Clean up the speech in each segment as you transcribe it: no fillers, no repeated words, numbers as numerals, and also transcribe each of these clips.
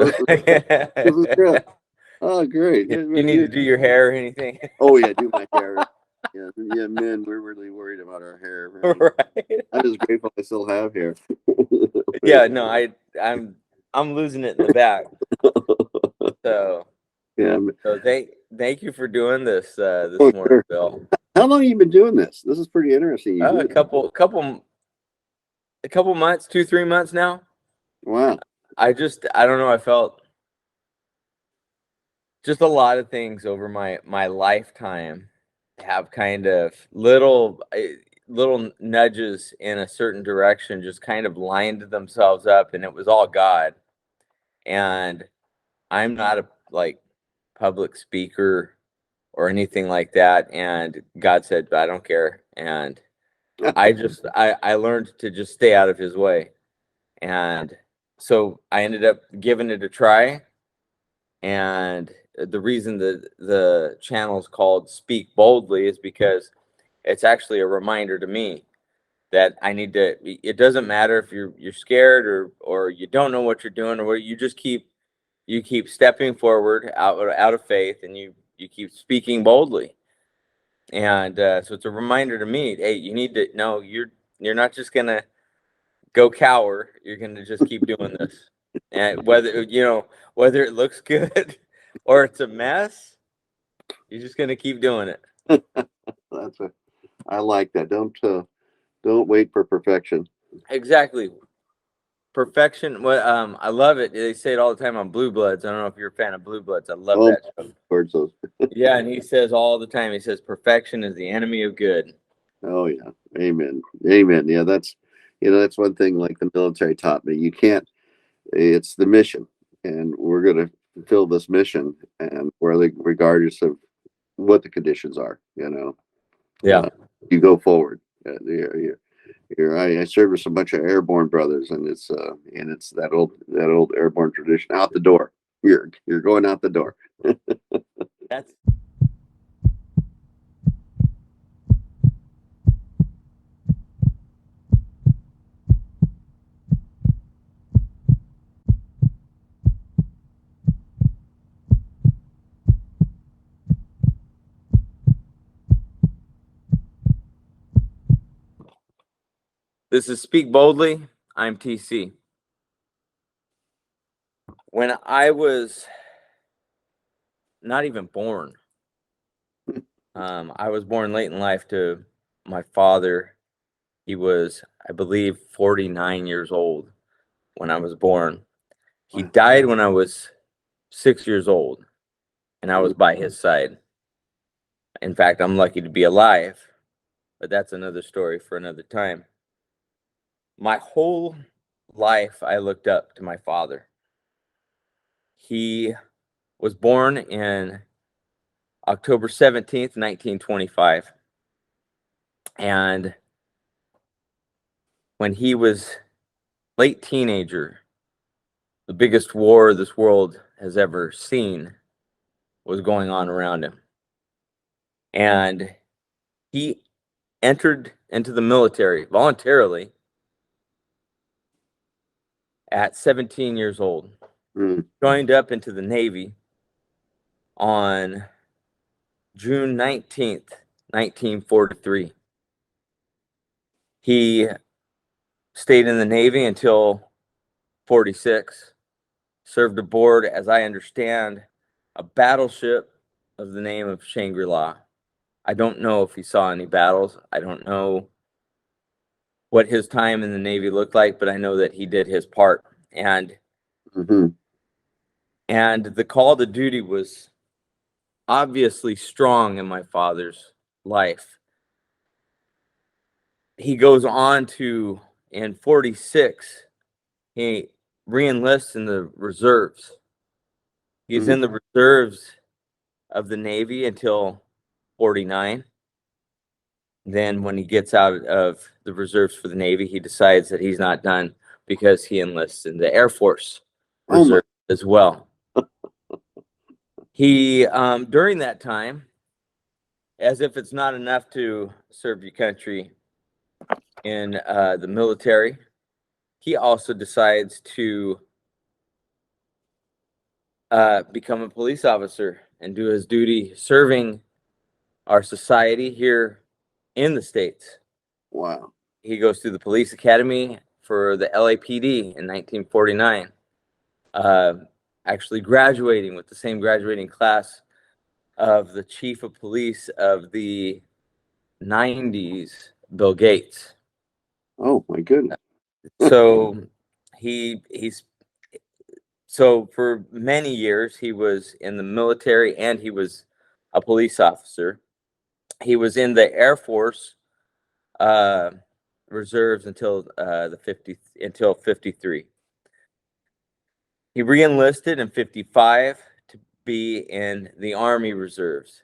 This is good. Oh, great. You need to do your hair or anything? Oh yeah, do my hair. Yeah, yeah, men, we're really worried about our hair. Right. I'm just grateful I still have hair. Yeah, no, I'm losing it in the back. So Yeah. so thank you for doing this this Oh, morning, sure. Bill. How long have you been doing this? This is pretty interesting. You do A it. couple months, 2-3 months now. Wow. I don't know, I felt just a lot of things over my lifetime have kind of little nudges in a certain direction just kind of lined themselves up, and it was all God. And I'm not a public speaker or anything like that, and God said I don't care, and I learned to just stay out of his way. And so I ended up giving it a try. And the reason that the channel is called Speak Boldly is because it's actually a reminder to me that I need to. It doesn't matter if you're scared or you don't know what you're doing, or what, you keep stepping forward out of faith, and you keep speaking boldly. And so it's a reminder to me, hey, you need to know you're not just gonna go cower. You're gonna just keep doing this, and whether it looks good or it's a mess, you're just gonna keep doing it. I like that. Don't wait for perfection. Exactly. Perfection. What I love it. They say it all the time on Blue Bloods. I don't know if you're a fan of Blue Bloods. I love Oh, that show. towards those. Yeah, and he says all the time, he says perfection is the enemy of good. Oh yeah. Amen. Amen. Yeah, that's one thing like the military taught me. You can't it's the mission, and we're going to fulfill this mission, and regardless of what the conditions are, Yeah. you go forward. I served with a bunch of airborne brothers, and it's that old airborne tradition. Out the door. You're going out the door. That's This is Speak Boldly. I'm TC. When I was not even born, I was born late in life to my father. He was, I believe, 49 years old when I was born. He died when I was 6 years old, and I was by his side. In fact, I'm lucky to be alive, but that's another story for another time. My whole life, I looked up to my father. He was born in October 17th, 1925. And when he was late teenager, the biggest war this world has ever seen was going on around him. And he entered into the military voluntarily at 17 years old. Joined up into the Navy on June 19th, 1943. He stayed in the Navy until 46, served aboard, as I understand, a battleship of the name of Shangri-La. I don't know if he saw any battles. I don't know what his time in the Navy looked like, but I know that he did his part. And and the call to duty was obviously strong in my father's life. He goes on to, in 46, he reenlists in the reserves. He's in the reserves of the Navy until 49. Then when he gets out of the reserves for the Navy, he decides that he's not done because he enlists in the Air Force Reserve as well. He, during that time, as if it's not enough to serve your country in the military, he also decides to become a police officer and do his duty serving our society here in the States. Wow. He goes through the police academy for the LAPD in 1949, actually graduating with the same graduating class of the chief of police of the 90s, Bill Gates. Oh my goodness. So he's so for many years he was in the military and he was a police officer. He was in the Air Force reserves until until 53. He re-enlisted in 55 to be in the Army Reserves.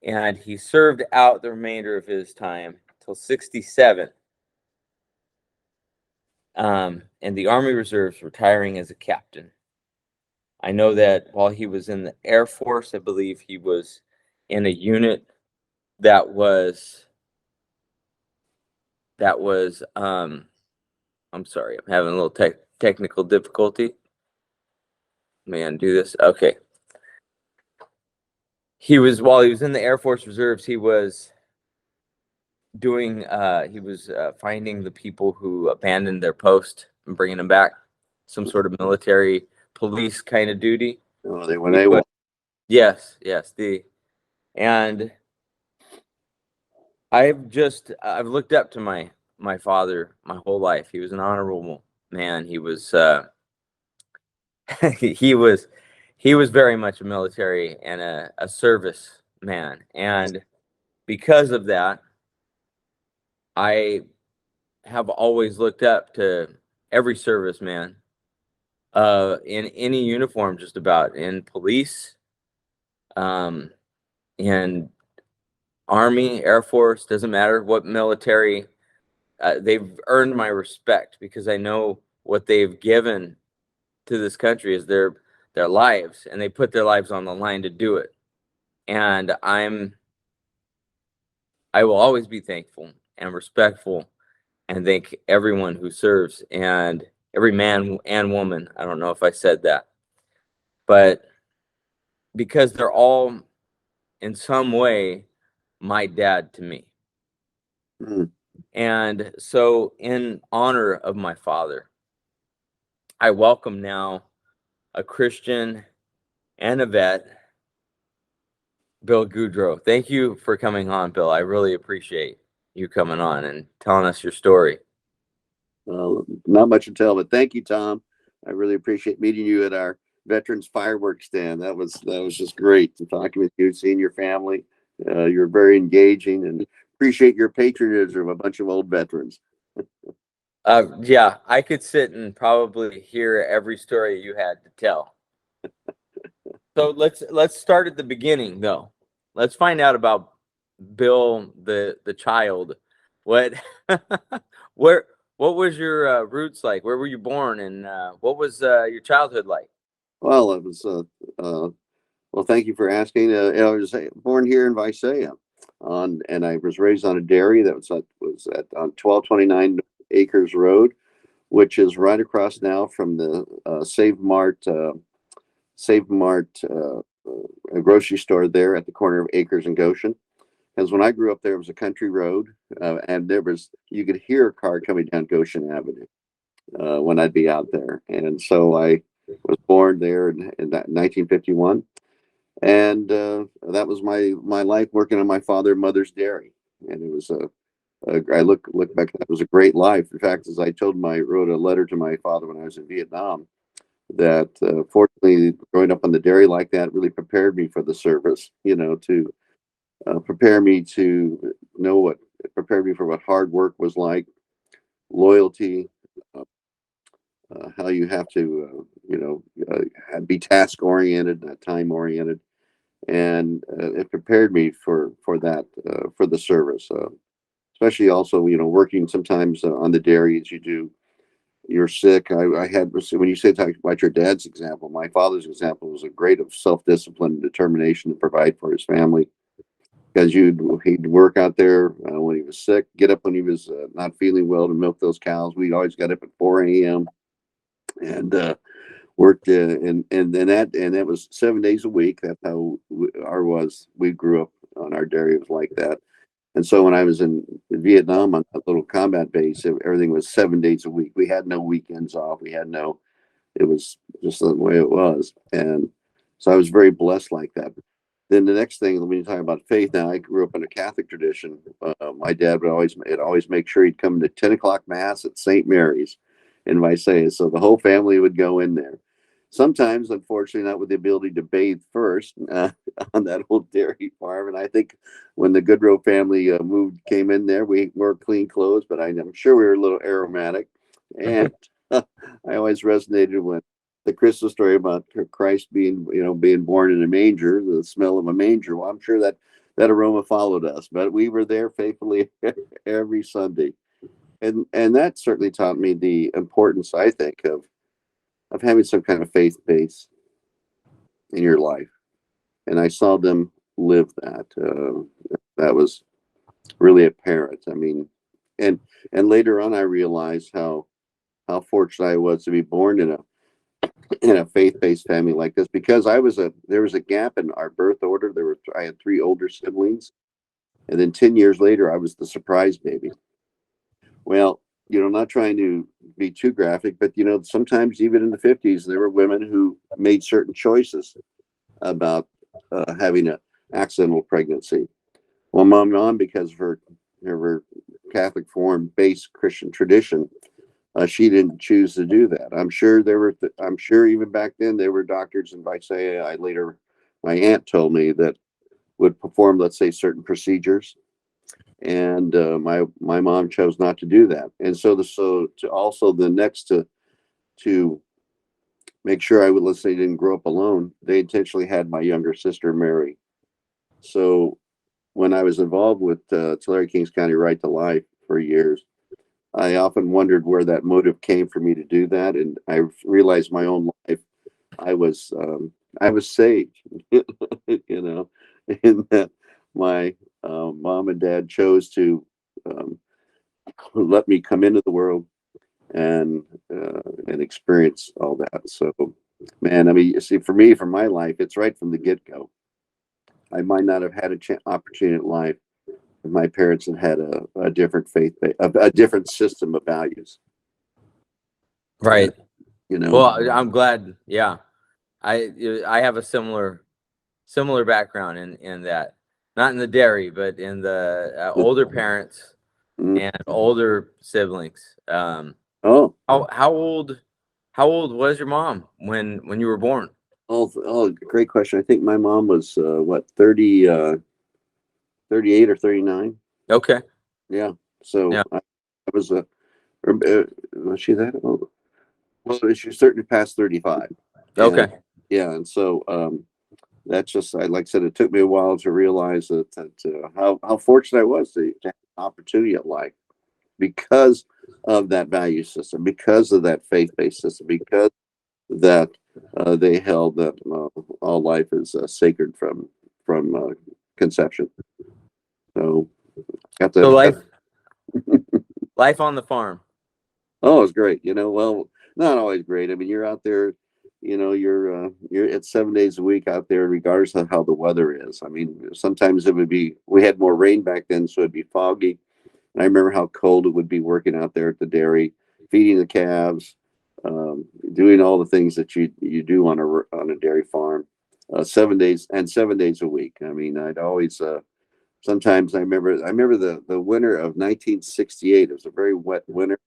And he served out the remainder of his time till 67. In the Army Reserves, retiring as a captain. I know that while he was in the Air Force, I believe he was in a unit that was I'm sorry, I'm having a little technical difficulty. May I undo this? Okay. While he was in the Air Force Reserves, he was finding the people who abandoned their post and bringing them back, some sort of military police kind of duty. Oh, they went AWOL. Yes, and I've looked up to my father my whole life. He was an honorable man. He was he was very much a military and a service man, and because of that, I have always looked up to every serviceman in any uniform, just about, in police, in Army, Air Force, doesn't matter what military. They've earned my respect because I know what they've given to this country is their lives, and they put their lives on the line to do it. And I will always be thankful and respectful and thank everyone who serves, and every man and woman. I don't know if I said that, but because they're all in some way my dad to me. Mm. And so in honor of my father, I welcome now a Christian and a vet, Bill Goodreau. Thank you for coming on, Bill. I really appreciate you coming on and telling us your story. Not much to tell, but thank you, Tom. I really appreciate meeting you at our Veterans Fireworks stand. That was just great to talk with you, seeing your family. You're very engaging, and appreciate your patronage of a bunch of old veterans. Yeah, I could sit and probably hear every story you had to tell. So let's start at the beginning, though. Let's find out about Bill, the child. What where what was your roots like? Where were you born, and what was your childhood like? Well, it was well. Thank you for asking. I was born here in Visalia, and I was raised on a dairy that was at on 1229 Acres Road, which is right across now from the Save Mart a grocery store there at the corner of Acres and Goshen. Because when I grew up there, it was a country road, and you could hear a car coming down Goshen Avenue when I'd be out there. And so I was born there in 1951, and that was my life working on my father and mother's dairy. And it was I look back, that was a great life. In fact, as I wrote a letter to my father when I was in Vietnam, that fortunately growing up on the dairy like that really prepared me for the service, to prepare me to prepare me for what hard work was like, loyalty, uh, how you have to, be task oriented, not time oriented, and it prepared me for that, for the service. Especially also, working sometimes on the dairy as you do. You're sick. I had, when you talk about your dad's example, my father's example was a great of self-discipline and determination to provide for his family. Because he'd work out there when he was sick, get up when he was not feeling well to milk those cows. We always got up at 4 a.m. and worked and that was 7 days a week. That's how we grew up on our dairy. It was like that. And so when I was in Vietnam on that little combat base, everything was 7 days a week. We had no weekends off. It was just the way it was. And so I was very blessed like that. Then the next thing, when you talk about faith, now I grew up in a Catholic tradition. My dad would always make sure he'd come to 10 o'clock mass at St. Mary's in Visalia. So the whole family would go in there. Sometimes, unfortunately, not with the ability to bathe first on that old dairy farm. And I think when the Goodrow family came in there, we wore clean clothes, but I'm sure we were a little aromatic. And I always resonated with the Christmas story about Christ being born in a manger, the smell of a manger. Well, I'm sure that aroma followed us, but we were there faithfully every Sunday. And that certainly taught me the importance, I think, of having some kind of faith base in your life. And I saw them live that. That was really apparent. I mean, and later on, I realized how fortunate I was to be born in a faith-based family like this, because there was a gap in our birth order. I had three older siblings, and then 10 years later I was the surprise baby. Well, not trying to be too graphic, but sometimes even in the 50s there were women who made certain choices about having an accidental pregnancy. Well, my mom, because of her Catholic form based Christian tradition, she didn't choose to do that. I'm sure even back then there were doctors in Visalia. My aunt told me that would perform, let's say, certain procedures, and my mom chose not to do that. And so to also the next to make sure let's say, didn't grow up alone, they intentionally had my younger sister marry. So when I was involved with Tulare Kings County Right to Life for years, I often wondered where that motive came for me to do that, and I realized my own life. I was saved, in that my mom and dad chose to um, let me come into the world and experience all that. So, man, I mean, you see, for my life, it's right from the get go. I might not have had opportunity in life if my parents had a different a different system of values. Right. You know. Well, I'm glad. Yeah, I have a similar background in that, not in the dairy, but in the older parents and older siblings. Oh, how old was your mom when you were born? great question. I think my mom was what 38 or 39. Okay. Yeah. So Yeah. I was was she that old? Well, she certainly passed 35. And Okay. yeah, and so that's just like I said, it took me a while to realize that how fortunate I was to have an opportunity at life because of that value system, because of that faith-based system, because that they held that all life is sacred from conception. So got So to life on the farm. oh, it's great. Well, not always great. I mean, you're out there, you're it's 7 days a week out there, regardless of how the weather is. I mean, sometimes we had more rain back then, so it'd be foggy. And I remember how cold it would be working out there at the dairy, feeding the calves, doing all the things that you do on a dairy farm, 7 days a week. I mean, I'd always sometimes I remember the winter of 1968. It was a very wet winter,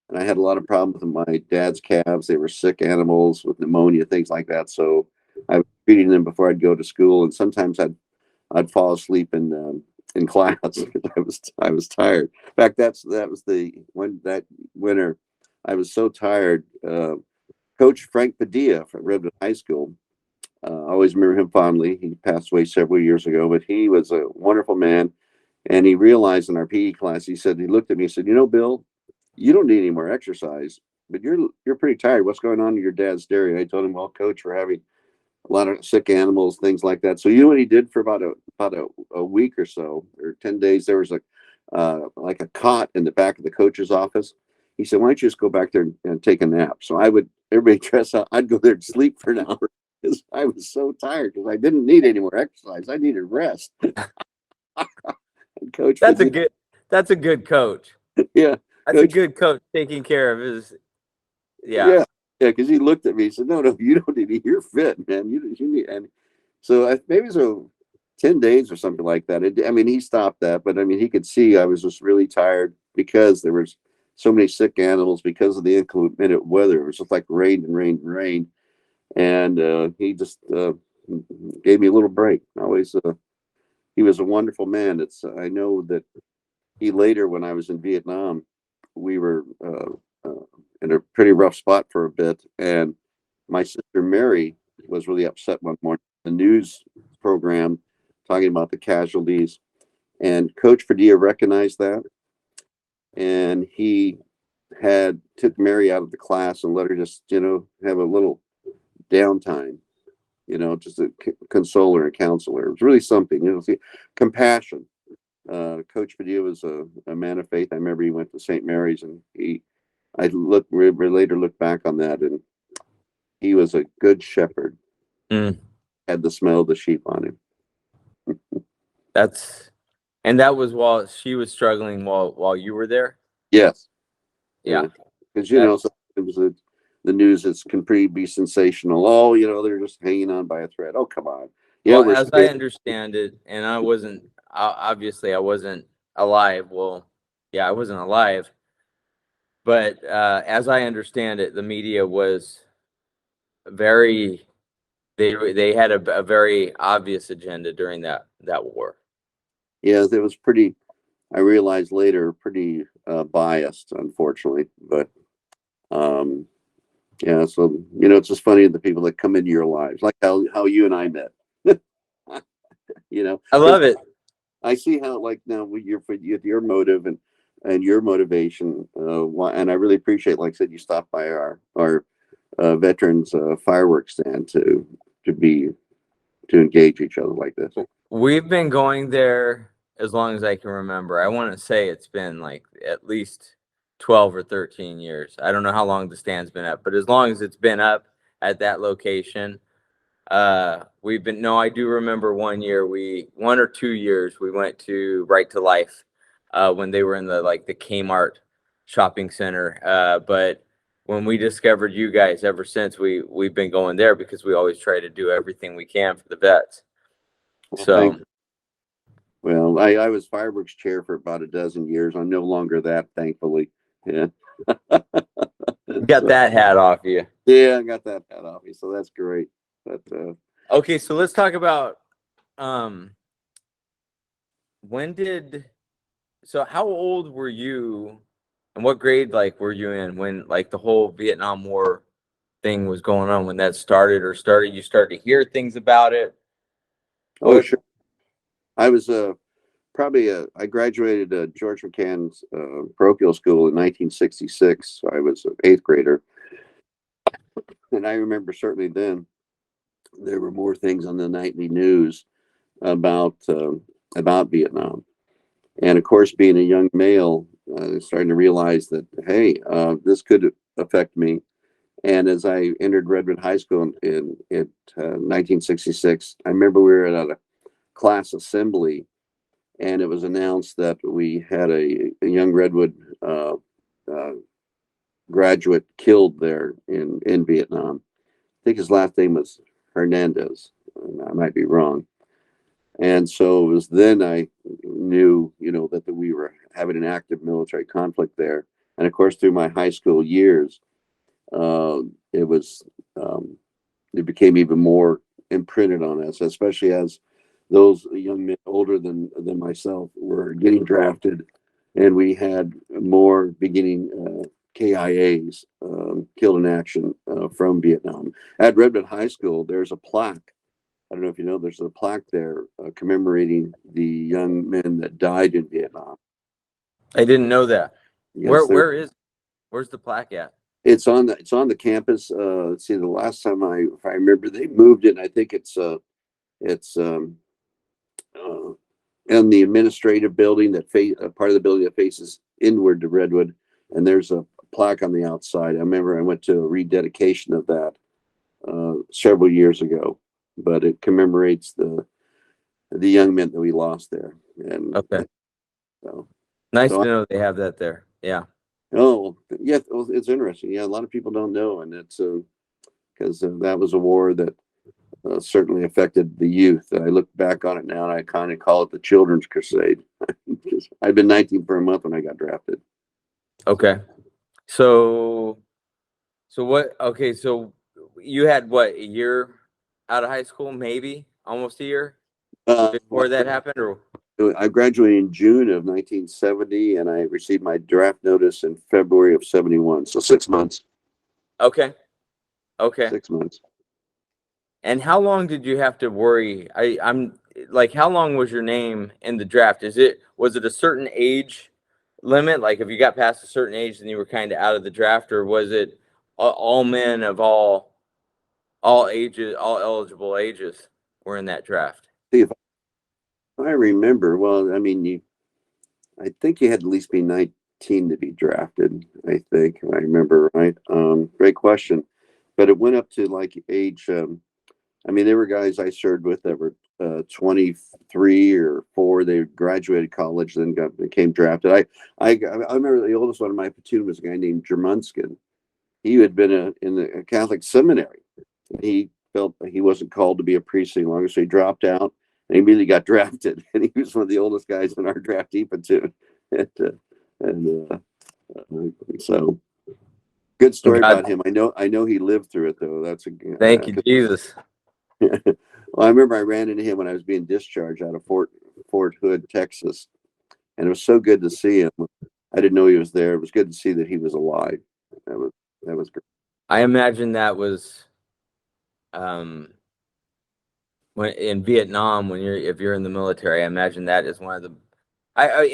and I had a lot of problems with my dad's calves. They were sick animals with pneumonia, things like that. So I was feeding them before I'd go to school, and sometimes I'd fall asleep in class because I was tired. In fact, that was that winter. I was so tired. Coach Frank Padilla from Redwood High School. I always remember him fondly. He passed away several years ago, but he was a wonderful man. And he realized in our PE class, he looked at me and said, Bill, you don't need any more exercise, but you're pretty tired. What's going on in your dad's dairy? And I told him, well, coach, we're having a lot of sick animals, things like that. So you know what he did for about a week or so, or 10 days, there was like a cot in the back of the coach's office. He said, why don't you just go back there and take a nap? So I would everybody dress up. I'd go there and sleep for an hour because I was so tired because I didn't need any more exercise. I needed rest. And coach That's would a do, good. That's a good coach. yeah, That's a coach, good coach taking care of his. Yeah. yeah, yeah, because he looked at me and said, "No, no, you don't need. You're fit, man. You need." And so maybe so 10 days or something like that. I mean, he stopped that, but I mean, he could see I was just really tired because there was so many sick animals because of the inclement weather. It was just like rain and rain and rain, and he just gave me a little break. Always, he was a wonderful man. It's I know that he later, when I was in Vietnam, we were in a pretty rough spot for a bit, and my sister Mary was really upset one morning. The news program talking about the casualties, and Coach Padilla recognized that, and he had took Mary out of the class and let her just have a little downtime, just a consoler and counselor. It was really something, see, compassion. Coach Padilla was a man of faith. I remember he went to St. Mary's, and later look back on that, and he was a good shepherd. Mm, Had the smell of the sheep on him. and that was while she was struggling while you were there. Yes, Yeah. yeah, because That's sometimes the news can pretty be sensational. Oh, they're just hanging on by a thread. Oh, come on. Yeah, well, we're as I scared. understand it, and obviously I wasn't alive. Well, yeah, I wasn't alive, but as I understand it, the media was very they had a very obvious agenda during that war. Yeah, it was pretty. I realized later, pretty biased, unfortunately. But um, yeah, so it's just funny the people that come into your lives, like how you and I met. I Because love it. I see how, like, now with your motive and your motivation, and I really appreciate, like I said, you stopped by our veterans fireworks stand to engage each other like this. We've been going there as long as I can remember. I want to say it's been like at least 12 or 13 years. I don't know how long the stand's been up, but as long as it's been up at that location, we've been, no, I do remember 1 or 2 years we went to Right to Life, when they were in the Kmart shopping center. But when we discovered you guys, ever since we've been going there because we always try to do everything we can for the vets. Well, So well, I was fireworks chair for about a dozen years. I'm no longer that, thankfully. Yeah. got So, that hat off you. yeah, I got that hat off me, so that's great. But Okay, so let's talk about um when did so how old were you and what grade were you in when the whole Vietnam War thing was going on, when that started you started to hear things about it? oh, What sure. I was probably I graduated George McCann's parochial school in 1966. So I was an eighth grader, and I remember certainly then there were more things on the nightly news about about Vietnam, and of course, being a young male, starting to realize that hey, this could affect me. And as I entered Redwood High School in 1966, I remember we were at a class assembly, and it was announced that we had a young Redwood uh, graduate killed there in Vietnam. I think his last name was Hernandez. I might be wrong. And so it was then I knew, that we were having an active military conflict there. And of course, through my high school years, uh, it was it became even more imprinted on us, especially as those young men older than myself were getting drafted, and we had more beginning KIAs, killed in action, from Vietnam. At Redwood High School, there's a plaque. I don't know if you know, there's a plaque there commemorating the young men that died in Vietnam. I didn't know that. Yes, there. Where's the plaque at? It's on the campus. Let's see. The last time if I remember, they moved it. And I think it's uh, in the administrative building that face part of the building that faces inward to Redwood, and there's a plaque on the outside. I remember I went to a rededication of that several years ago, but it commemorates the young men that we lost there. And Okay. so, Nice so to know they have that there. Yeah. oh yeah, it's interesting. Yeah, a lot of people don't know, and it's because that was a war that certainly affected the youth. I look back on it now, and I kind of call it the Children's Crusade. I'd been 19 for a month when I got drafted. Okay. So what? Okay. So you had what, a year out of high school, maybe almost a year Well, before that happened, or? I graduated in June of 1970, and I received my draft notice in February of 71. So 6 months. Okay. Okay. 6 months. And how long did you have to worry? I'm like, how long was your name in the draft? Was it a certain age limit? Like, if you got past a certain age, then you were kind of out of the draft, or was it all men of all ages, all eligible ages were in that draft? See if I remember. Well, I mean, I think you had to at least be 19 to be drafted. I think if I remember right. Great question, but it went up to like age. I mean, there were guys I served with that were 23 or 4. They graduated college, then became drafted. I remember the oldest one in my platoon was a guy named Jermunskin. He had been in the Catholic seminary. He felt he wasn't called to be a priest any longer, so he dropped out and he immediately got drafted. And he was one of the oldest guys in our draftee platoon. And so good story God, about him. I know he lived through it though. That's thank you, Jesus. well, I remember I ran into him when I was being discharged out of Fort Hood, Texas, and it was so good to see him. I didn't know he was there. It was good to see that he was alive. That was great. I imagine that was um when in Vietnam, if you're in the military. I imagine that is one of the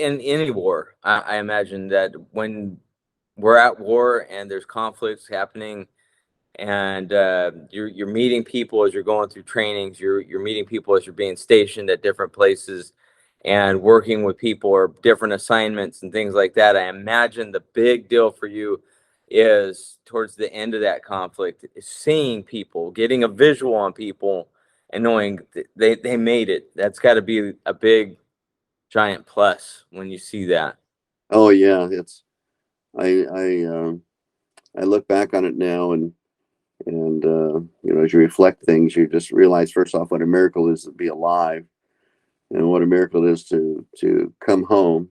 in any war. I imagine that when we're at war and there's conflicts happening, and you're meeting people as you're going through trainings, you're meeting people as you're being stationed at different places and working with people or different assignments and things like that. I imagine the big deal for you is towards the end of that conflict is seeing people, getting a visual on people, and knowing they made it. That's got to be a big giant plus when you see that. Oh yeah, it's I look back on it now, and as you reflect things, you just realize first off what a miracle is to be alive, and what a miracle it is to come home.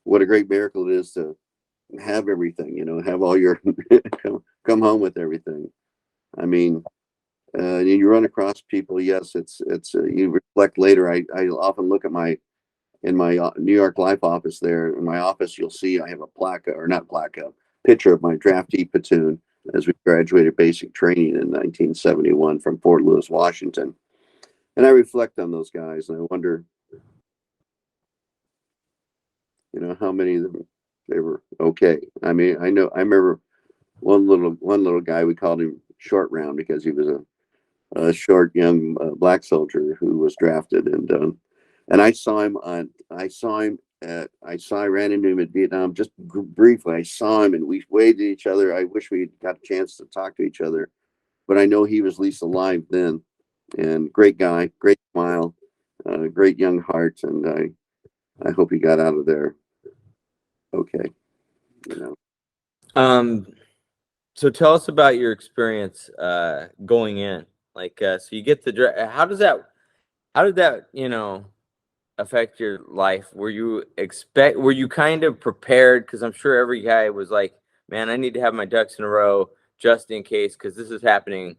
What a great miracle it is to have everything, have all your come home with everything. I mean, you run across people. Yes, it's you reflect later. I often look at my New York Life office there. In my office, you'll see I have a plaque, or not plaque, a picture of my draftee platoon as we graduated basic training in 1971 from Fort Lewis, Washington. And I reflect on those guys, and I wonder, how many of them they were okay. I mean, I remember one little guy. We called him Short Round because he was a short young black soldier who was drafted, and I ran into him at Vietnam just briefly. I saw him and we waved at each other. I wish we got a chance to talk to each other, but I know he was at least alive then. And great guy, great smile, great young heart, and I hope he got out of there okay. You know. Um, so tell us about your experience going in. Like, so you get the how did that, affect your life? Were you kind of prepared? Because I'm sure every guy was like, man, I need to have my ducks in a row just in case, because this is happening.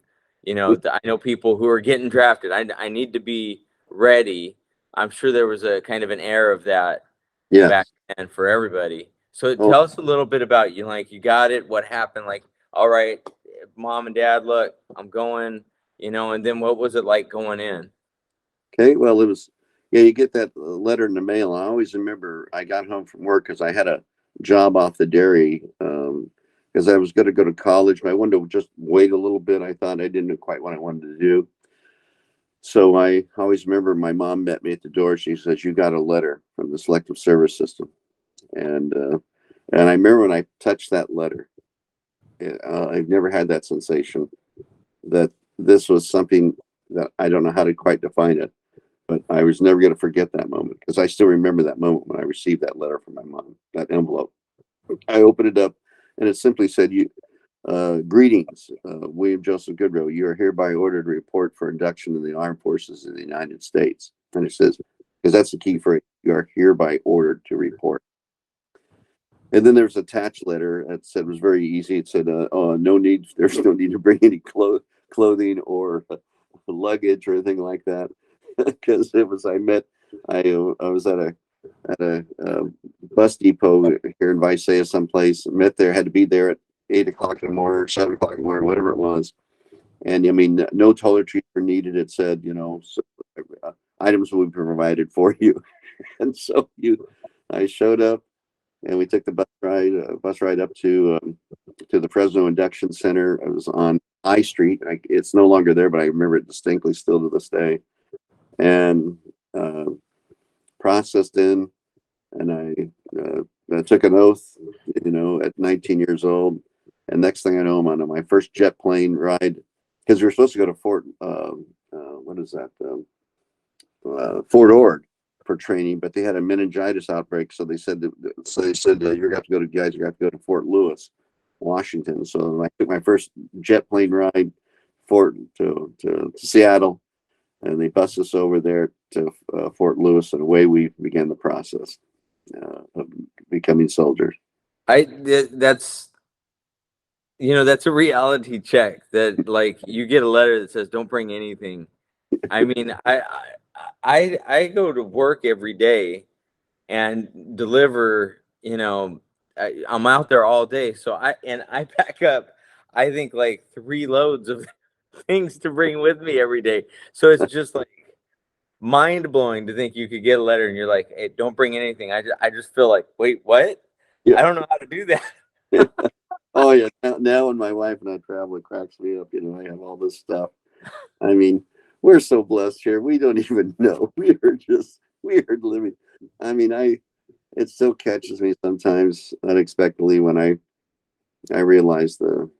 I know people who are getting drafted. I need to be ready. I'm sure there was a kind of an air of that Yeah. back then for everybody. So Oh, tell us a little bit about you. Like, you got it. What happened? Like, all right, mom and dad, look, I'm going. And then what was it like going in? okay. Well, it was. Yeah, you get that letter in the mail. I always remember I got home from work because I had a job off the dairy because I was going to go to college. But I wanted to just wait a little bit. I thought I didn't know quite what I wanted to do. So I always remember my mom met me at the door. She says, "You got a letter from the Selective Service System," and And I remember when I touched that letter, I've never had that sensation that this was something that I don't know how to quite define it, but I was never going to forget that moment because I still remember that moment when I received that letter from my mom, that envelope. I opened it up and it simply said, greetings, William Joseph Goodrow. You are hereby ordered to report for induction in the Armed Forces of the United States. And it says, because that's the key phrase, you are hereby ordered to report. And then there's an attached letter that said, it was very easy. It said, no need, there's no need to bring any clothing or luggage or anything like that. Because I was at a bus depot here in Visalia someplace, met there, had to be there at 8 o'clock in the morning or 7 o'clock in the morning, whatever it was. And I mean, no toiletries were needed. It said, items will be provided for you. And so I showed up and we took the bus ride up to the Fresno Induction Center. It was on I Street. It's no longer there, but I remember it distinctly still to this day. And processed in, and I took an oath, at 19 years old. And next thing I know, I'm on my first jet plane ride because we were supposed to go to Fort Ord for training, but they had a meningitis outbreak, so they said you're gonna have to go to Fort Lewis, Washington. So I took my first jet plane ride to Seattle, and they bussed us over there to Fort Lewis, and away we began the process of becoming soldiers. That's that's a reality check that like you get a letter that says don't bring anything. I mean, I go to work every day and deliver, I'm out there all day. So I pack up, I think like 3 loads of things to bring with me every day. So it's just like mind blowing to think you could get a letter and you're like, hey, don't bring anything. I just feel like, wait, what? Yeah. I don't know how to do that. Oh yeah. Now when my wife and I travel, it cracks me up. I have all this stuff. I mean, we're so blessed here. We don't even know. We are living. I mean, it still catches me sometimes unexpectedly when I realize the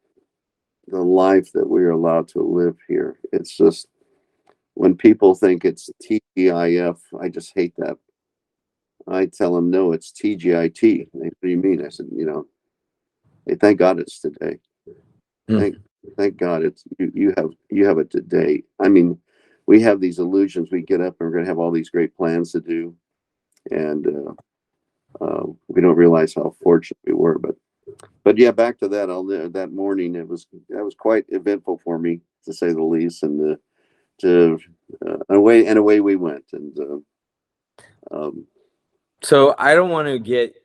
life that we are allowed to live here. It's just when people think it's TGIF, I just hate that. I tell them no, it's TGIT. What do you mean? I said, hey, thank God it's today. Thank God it's you have it today. I mean, we have these illusions. We get up and we're going to have all these great plans to do, and we don't realize how fortunate we were. But yeah, back to that. That morning, that was quite eventful for me, to say the least, and away we went. And so I don't want to get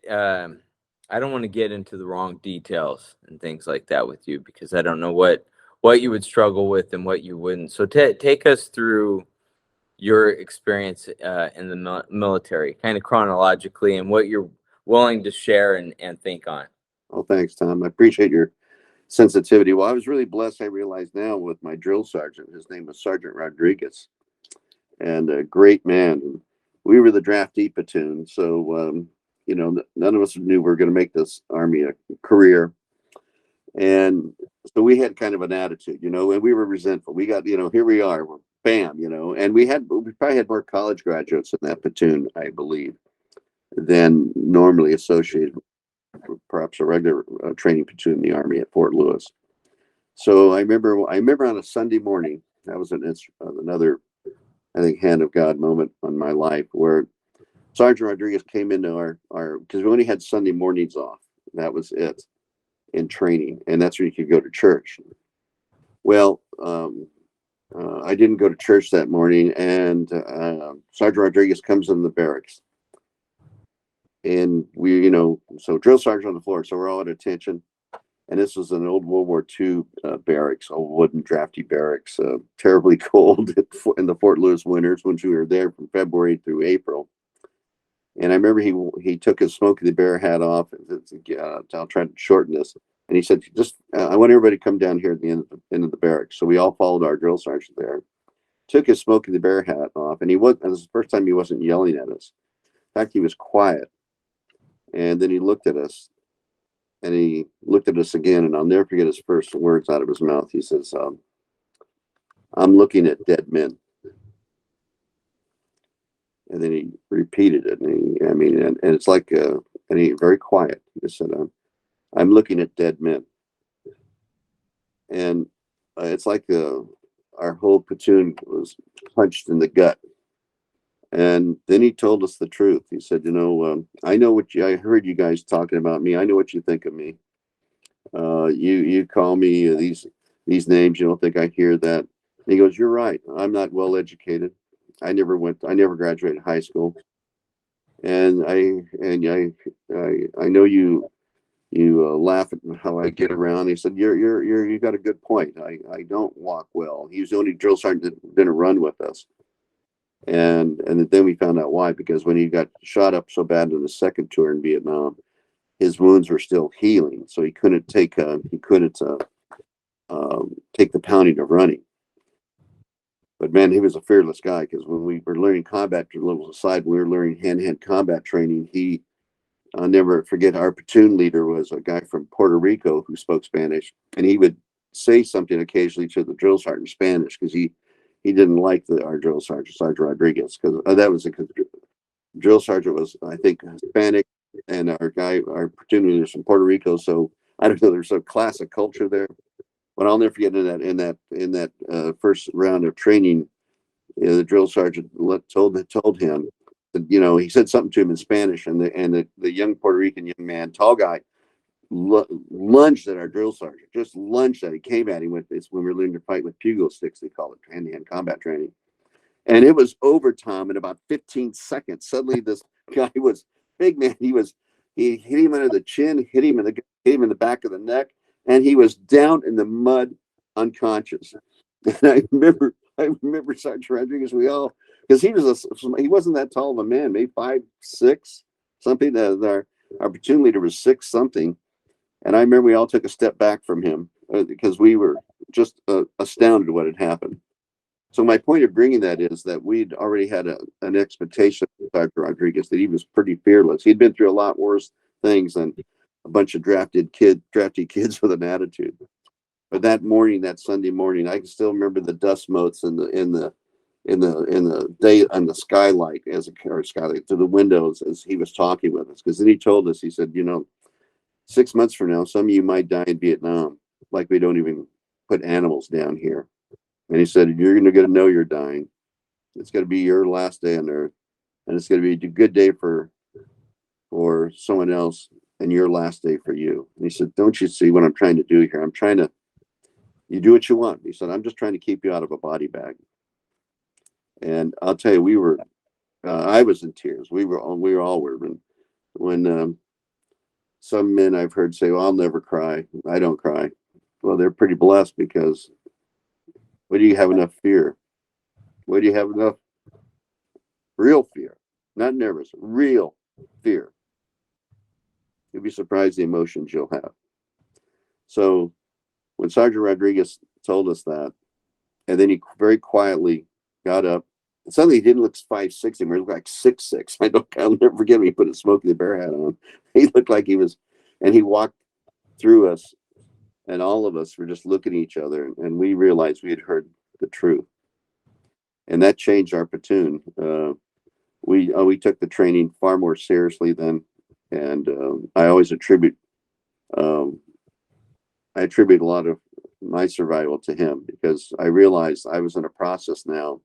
into the wrong details and things like that with you because I don't know what you would struggle with and what you wouldn't. So take us through your experience in the military, kind of chronologically, and what you're willing to share and think on. Oh, thanks, Tom. I appreciate your sensitivity. Well, I was really blessed. I realize now with my drill sergeant, his name was Sergeant Rodriguez, and a great man. We were the draftee platoon, so none of us knew we were going to make this Army a career, and so we had kind of an attitude, and we were resentful. We got, here we are, bam, and we probably had more college graduates in that platoon, I believe, than normally associated with perhaps a regular training platoon in the Army at Fort Lewis. So I remember on a Sunday morning, that was another, I think, hand of God moment on my life, where Sergeant Rodriguez came into our because we only had Sunday mornings off. That was it in training, and that's when you could go to church. Well, I didn't go to church that morning, and Sergeant Rodriguez comes in the barracks, and we, so drill sergeant on the floor, so we're all at attention. And this was an old World War II barracks, old wooden drafty barracks, terribly cold in the Fort Lewis winters when we were there from February through April. And I remember he took his Smokey the Bear hat off. I'll try to shorten this. And he said, I want everybody to come down here at the end of the barracks. So we all followed our drill sergeant there. Took his Smokey the Bear hat off, and this was the first time he wasn't yelling at us. In fact, he was quiet. And then he looked at us, And he looked at us again, and I'll never forget his first words out of his mouth. He says, "I'm looking at dead men." And then he repeated it. And it's like, and he very quiet. He just said, "I'm looking at dead men." And it's like our whole platoon was punched in the gut. And then he told us the truth. He said, I know I heard you guys talking about me. I know what you think of me. You call me these names. You don't think I hear that. And he goes, "You're right. I'm not well educated. I never graduated high school. And I know you laugh at how I get around." He said, you got a good point. I don't walk well." He was the only drill sergeant that didn't run with us. And then we found out why, because when he got shot up so bad in the second tour in Vietnam, his wounds were still healing, so he couldn't take the pounding of running. But man, he was a fearless guy, because when we were learning combat drills aside, we were learning hand-to-hand combat training. I'll never forget, our platoon leader was a guy from Puerto Rico who spoke Spanish, and he would say something occasionally to the drill sergeant in Spanish, because he didn't like our drill sergeant, Sergeant Rodriguez, because that was because drill sergeant was, I think, Hispanic, and our platoon leader was from Puerto Rico. So I don't know, there's a classic culture there. But I'll never forget, in that first round of training, the drill sergeant told him that, he said something to him in Spanish, and the young Puerto Rican young man, tall guy, lunged at our drill sergeant, just lunged at him. He came at him with this, when we were learning to fight with pugil sticks, they call it, hand-to-hand combat training. And it was over, Tom, in about 15 seconds. Suddenly, this guy was big, man. He hit him under the chin, hit him in the back of the neck, and he was down in the mud, unconscious. And I remember Sergeant Rodriguez. Because he wasn't that tall of a man, maybe 5'6", something. Our platoon leader was 6 something, and I remember we all took a step back from him, because we were just astounded what had happened. So my point of bringing that is that we'd already had an expectation of Sergeant Rodriguez, that he was pretty fearless. He'd been through a lot worse things than a bunch of drafty kids with an attitude. But that Sunday morning, I can still remember the dust motes in the day on the skylight, skylight to the windows, as he was talking with us. Because then he told us, he said, 6 months from now, some of you might die in Vietnam, like we don't even put animals down here. And he said, you're going to know you're dying. It's going to be your last day on earth, and it's going to be a good day for someone else, and your last day for you. And he said, don't you see what I'm trying to do here? You do what you want. He said, I'm just trying to keep you out of a body bag. And I'll tell you, I was in tears. We all were. When some men I've heard say, well, I'll never cry. I don't cry. Well, they're pretty blessed, because what do you have enough fear? What do you have enough real fear? Not nervous, real fear. You'll be surprised the emotions you'll have. So when Sergeant Rodriguez told us that, and then he very quietly got up, and suddenly he didn't look 5'6" anymore. He looked like 6'6". I'll never forget him. He put a Smokey the Bear hat on. He looked like he was, and he walked through us, and all of us were just looking at each other, and we realized we had heard the truth. And that changed our platoon. We took the training far more seriously then, and I always attribute a lot of my survival to him, because I realized I was in a process now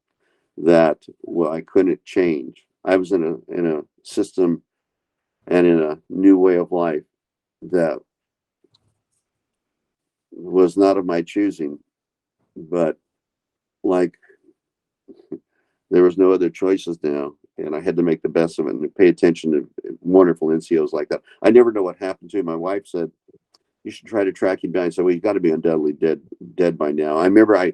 that I couldn't change. I was in a system and in a new way of life that was not of my choosing, but like, there was no other choices now, and I had to make the best of it and pay attention to wonderful NCOs like that. I never know what happened to him. My wife said, you should try to track him down. I said, well, he's got to be undoubtedly dead by now. I remember I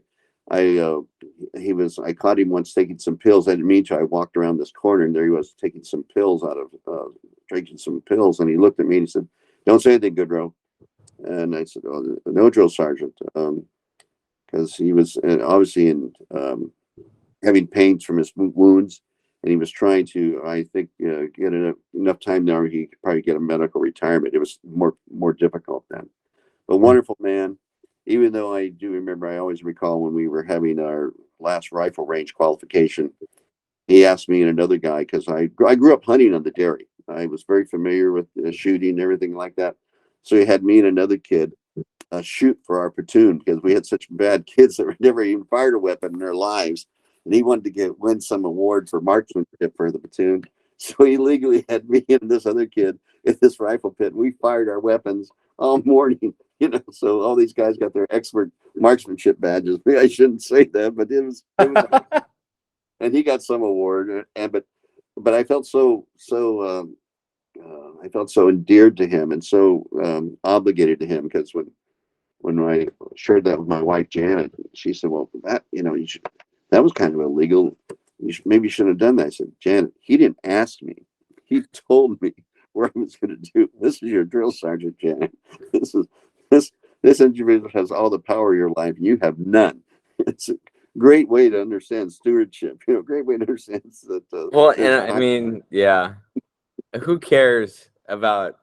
caught him once taking some pills. I didn't mean to. I walked around this corner, and there he was taking some pills drinking some pills. And he looked at me and he said, don't say anything, Goodrow. And I said, oh, no, drill sergeant. Because he was obviously having pains from his wounds. and he was trying to, I think, get enough time now he could probably get a medical retirement. It was more difficult then. But wonderful man. Even though I do remember, I always recall when we were having our last rifle range qualification, he asked me and another guy, because I grew up hunting on the dairy. I was very familiar with shooting and everything like that. So he had me and another kid shoot for our platoon because we had such bad kids that were never even fired a weapon in their lives. And he wanted to win some award for marksmanship for the platoon. So he legally had me and this other kid in this rifle pit. We fired our weapons all morning, So all these guys got their expert marksmanship badges. I shouldn't say that, but it was, and he got some award. But I felt I felt so endeared to him and so obligated to him, because when I shared that with my wife Janet, she said, "Well, that was kind of illegal. Maybe you shouldn't have done that." I said, "Janet, he didn't ask me. He told me what I was going to do. This is your drill sergeant, Janet. This is this this individual has all the power of your life. You have none." It's a great way to understand stewardship. Great way to understand that. Well, and I mean, yeah, who cares about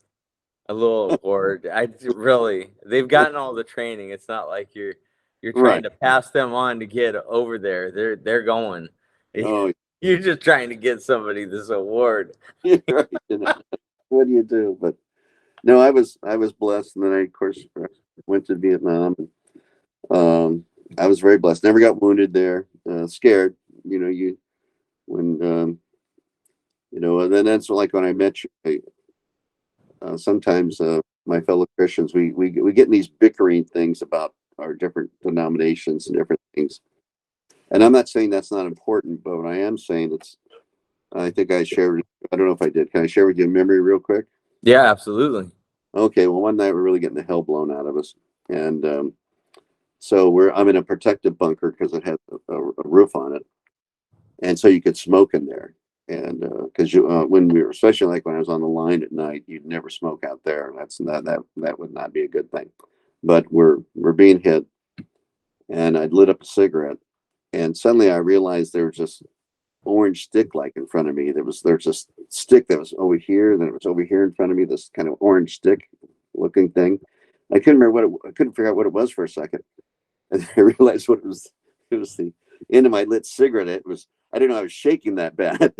a little award? They've gotten all the training. It's not like you're trying Right. to pass them on to get over there. They're going. Oh, You're just trying to get somebody this award. right. What do you do? But no, I was blessed, and then I, of course, went to Vietnam. I was very blessed. Never got wounded there. Scared, you when and then that's like when I met you. Sometimes my fellow Christians, we get in these bickering things about our different denominations and different things. And I'm not saying that's not important, but what I am saying, I think I shared. I don't know if I did. Can I share with you a memory real quick? Yeah, absolutely. Okay. Well, one night we're really getting the hell blown out of us, and so I'm in a protective bunker because it has a roof on it, and so you could smoke in there. And because when we were, especially like when I was on the line at night, you'd never smoke out there. That's not that would not be a good thing. But we're being hit, and I'd lit up a cigarette, and suddenly I realized there was this orange stick like in front of me. There's this stick that was over here, then it was over here in front of me. This kind of orange stick looking thing. I couldn't remember I couldn't figure out what it was for a second, and I realized what it was. It was the end of my lit cigarette. It was. I didn't know I was shaking that bad.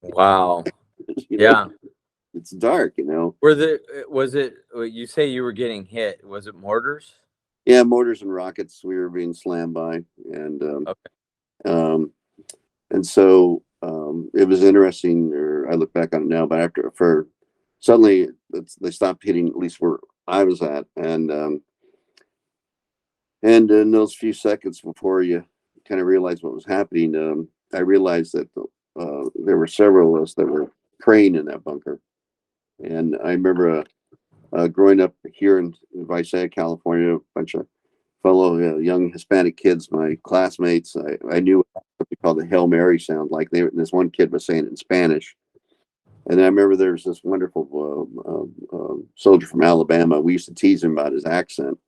Wow. You know, Yeah. it's dark. Was it? You say you were getting hit? Was it mortars? Yeah, mortars and rockets. We were being slammed by, and Okay. and so it was interesting. Or I look back on it now, but suddenly they stopped hitting at least where I was at, and in those few seconds before you kind of realize what was happening, I realized that there were several of us that were praying in that bunker. And I remember growing up here in Visalia, California, a bunch of fellow young Hispanic kids, my classmates. I knew what they called the Hail Mary sound. Like this one kid was saying it in Spanish. And I remember there was this wonderful soldier from Alabama. We used to tease him about his accent.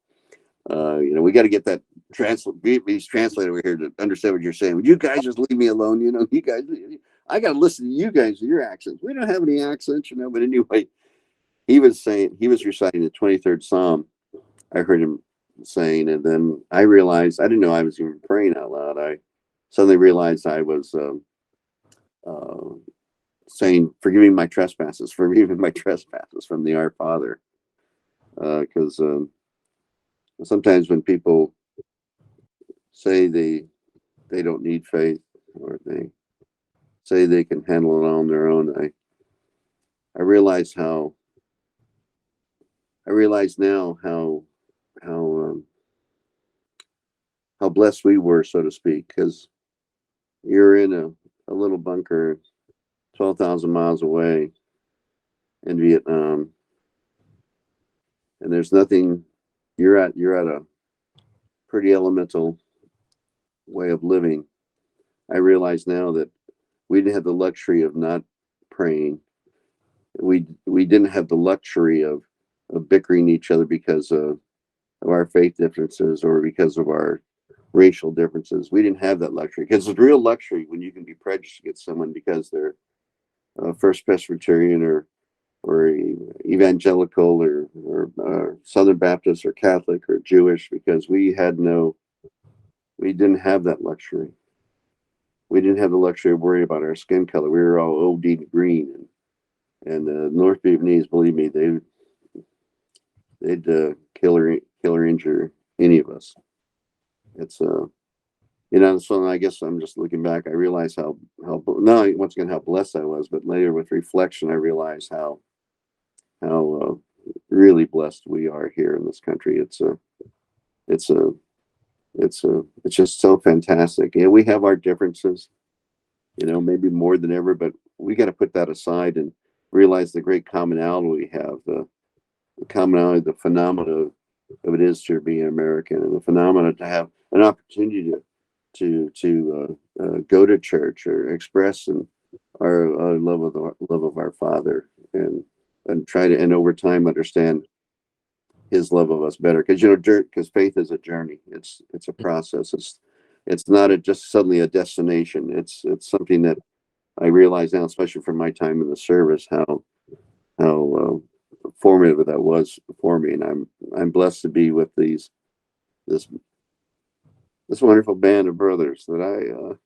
We got to get that Vietnamese translator over here to understand what you're saying. Would you guys just leave me alone? You guys, I got to listen to you guys, your accents. We don't have any accents, But anyway, he was reciting the 23rd Psalm. I heard him saying, and then I realized, I didn't know I was even praying out loud. I suddenly realized I was saying, forgiving my trespasses from the Our Father. Because sometimes when people say they don't need faith, or they say they can handle it on their own, I realize now how blessed we were, so to speak, because you're in a little bunker 12,000 miles away in Vietnam, and there's nothing. You're at a pretty elemental way of living. I realize now that we didn't have the luxury of not praying. We didn't have the luxury of bickering each other because of our faith differences, or because of our racial differences. We didn't have that luxury, because it's real luxury when you can be prejudiced against someone because they're First Presbyterian or evangelical or Southern Baptist or Catholic or Jewish, because we didn't have that luxury. We didn't have the luxury of worrying about our skin color. We were all OD green, and North Vietnamese, believe me, they'd kill or injure any of us. It's so I guess I'm just looking back. I realize how not once again how blessed I was, but later with reflection, I realize how really blessed we are here in this country. It's just so fantastic. Yeah, we have our differences, maybe more than ever, but we got to put that aside and realize the great commonality we have, the commonality, the phenomena of it is to be an American, and the phenomena to have an opportunity to go to church or express our love of our Father, and try to, and over time, understand His love of us better. Because faith is a journey. It's a process. It's not just suddenly a destination. It's something that I realize now, especially from my time in the service, how formative that was for me, and I'm blessed to be with this wonderful band of brothers that I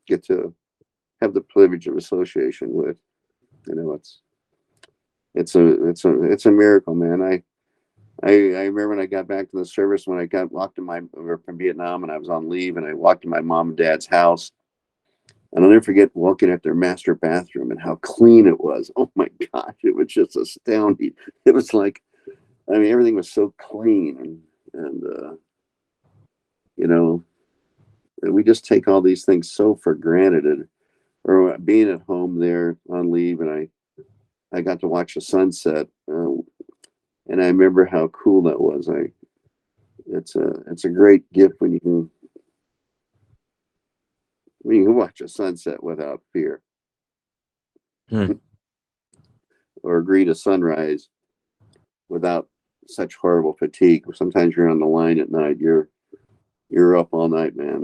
get to have the privilege of association with. It's a miracle, man. I remember when I got back to the service, when I walked from Vietnam, and I was on leave, and I walked to my mom and dad's house, and I'll never forget walking at their master bathroom and how clean it was. Oh my gosh, it was just astounding. It was like, everything was so clean, and we just take all these things so for granted. Or being at home there on leave, and I got to watch the sunset, and I remember how cool that was. It's a great gift when you can watch a sunset without fear, or greet a sunrise without such horrible fatigue. Sometimes you're on the line at night, you're up all night, man,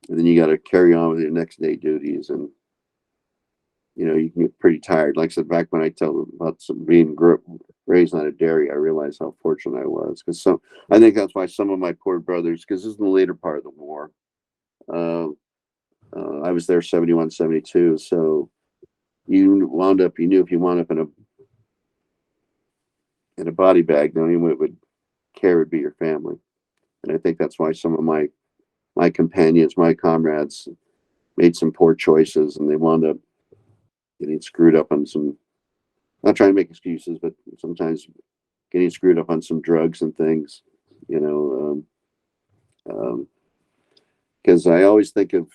and then you got to carry on with your next day duties, and you can get pretty tired. Like I said, back when I tell them about being raised on a dairy, I realized how fortunate I was. I think that's why some of my poor brothers, because this is in the later part of the war. I was there 71, 72. So you knew if you wound up in a body bag, the only one that would care would be your family. And I think that's why some of my companions, my comrades, made some poor choices, and they wound up getting screwed up on some, not trying to make excuses, but sometimes getting screwed up on some drugs and things, because I always think of,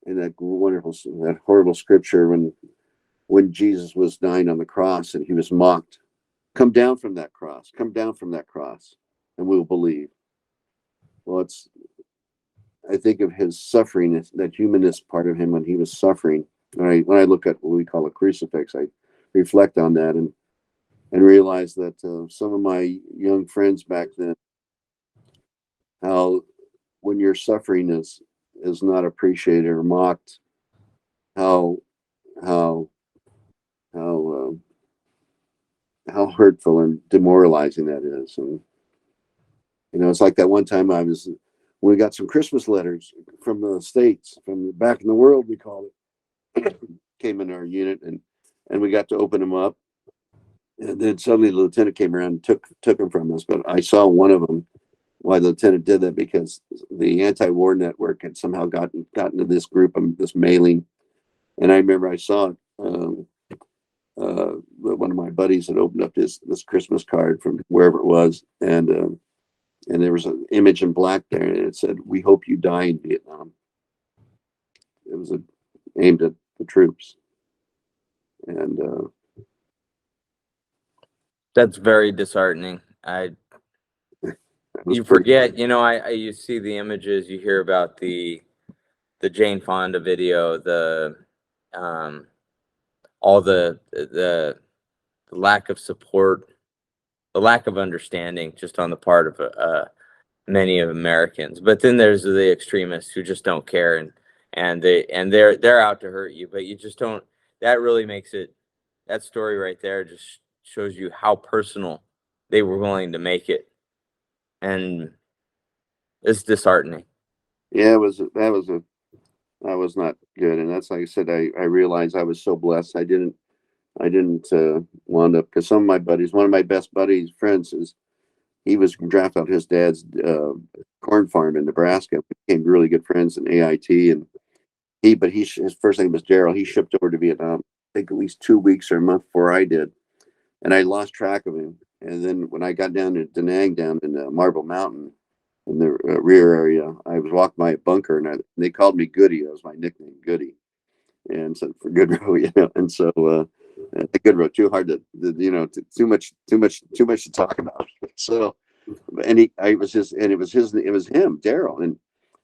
in that horrible scripture, when Jesus was dying on the cross and he was mocked, come down from that cross, and we'll believe. Well, I think of his suffering, that humanist part of him when he was suffering. When I look at what we call a crucifix, I reflect on that and realize that some of my young friends back then, how when your suffering is not appreciated or mocked, how how how how hurtful and demoralizing that is. And it's like that one time we got some Christmas letters from the States, from back in the world, we call it, came in our unit, and we got to open them up. And then suddenly the lieutenant came around and took them from us. But I saw one of them, why the lieutenant did that, because the anti-war network had somehow gotten to this group, this mailing. And I remember I saw it. One of my buddies had opened up this Christmas card from wherever it was, and there was an image in black there, and it said, "We hope you die in Vietnam." It was aimed at the troops, and that's very disheartening. You forget, you see the images, you hear about the Jane Fonda video, all the lack of support a lack of understanding just on the part of many of Americans. But then there's the extremists who just don't care, and they're out to hurt you. But you just don't. That really makes it. That story right there just shows you how personal they were willing to make it, and it's disheartening. Yeah, that was not good. And that's like I said, I realized I was so blessed. I didn't wind up, because some of my buddies, one of my best buddies, friends, is he was drafted out his dad's corn farm in Nebraska. We became really good friends in AIT, and his first name was Daryl. He shipped over to Vietnam, I think at least 2 weeks or a month before I did, and I lost track of him. And then when I got down to Da Nang, down in Marble Mountain, in the rear area, I was walking by a bunker, and they called me Goody. That was my nickname, Goody, and so for Goodrow, And so Goodrow, too hard to, too much to talk about. So, and it was him, Daryl, and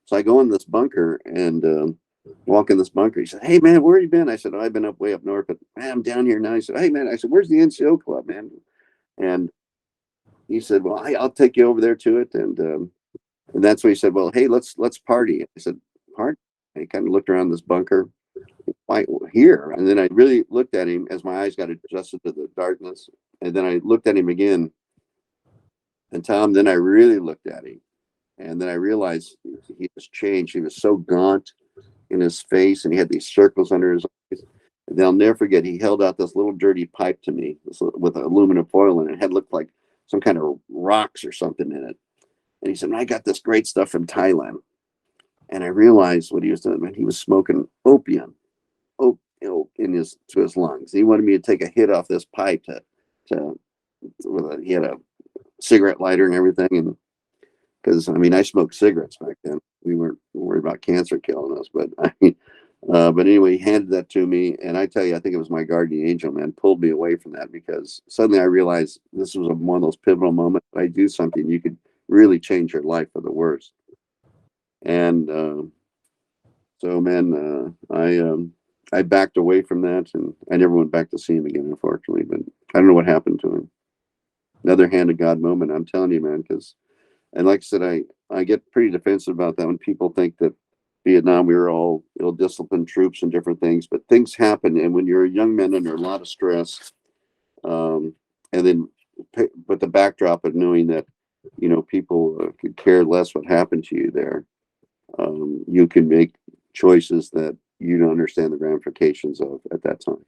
so I go in this bunker and walk in this bunker. He said, "Hey man, where you been?" I said, "Oh, I've been way up north, but man, I'm down here now." He said, "Hey man," I said, "Where's the NCO club, man?" And he said, "Well, I'll take you over there to it." And that's when he said, "Well, hey, let's party." I said, "Party?" And he kind of looked around this bunker. Why here? And then I really looked at him as my eyes got adjusted to the darkness. And then I looked at him again. And Tom, then I really looked at him. And then I realized he was changed. He was so gaunt in his face, and he had these circles under his eyes. And I'll never forget, he held out this little dirty pipe to me with aluminum foil in it. It had looked like some kind of rocks or something in it. And he said, "I got this great stuff from Thailand." And I realized what he was doing, man. He was smoking opium, in his lungs. He wanted me to take a hit off this pipe he had a cigarette lighter and everything. And because I smoked cigarettes back then. We weren't worried about cancer killing us, but anyway, he handed that to me, and I tell you, I think it was my guardian angel, man, pulled me away from that, because suddenly I realized this was one of those pivotal moments. I do something, you could really change your life for the worse. And so, man, I backed away from that, and I never went back to see him again, unfortunately. But I don't know what happened to him. Another hand of God moment, I'm telling you, man. And like I said, I get pretty defensive about that when people think that Vietnam, we were all ill-disciplined troops and different things, but things happen, and when you're a young man under a lot of stress, and then but the backdrop of knowing that people could care less what happened to you there, you can make choices that you don't understand the ramifications of at that time.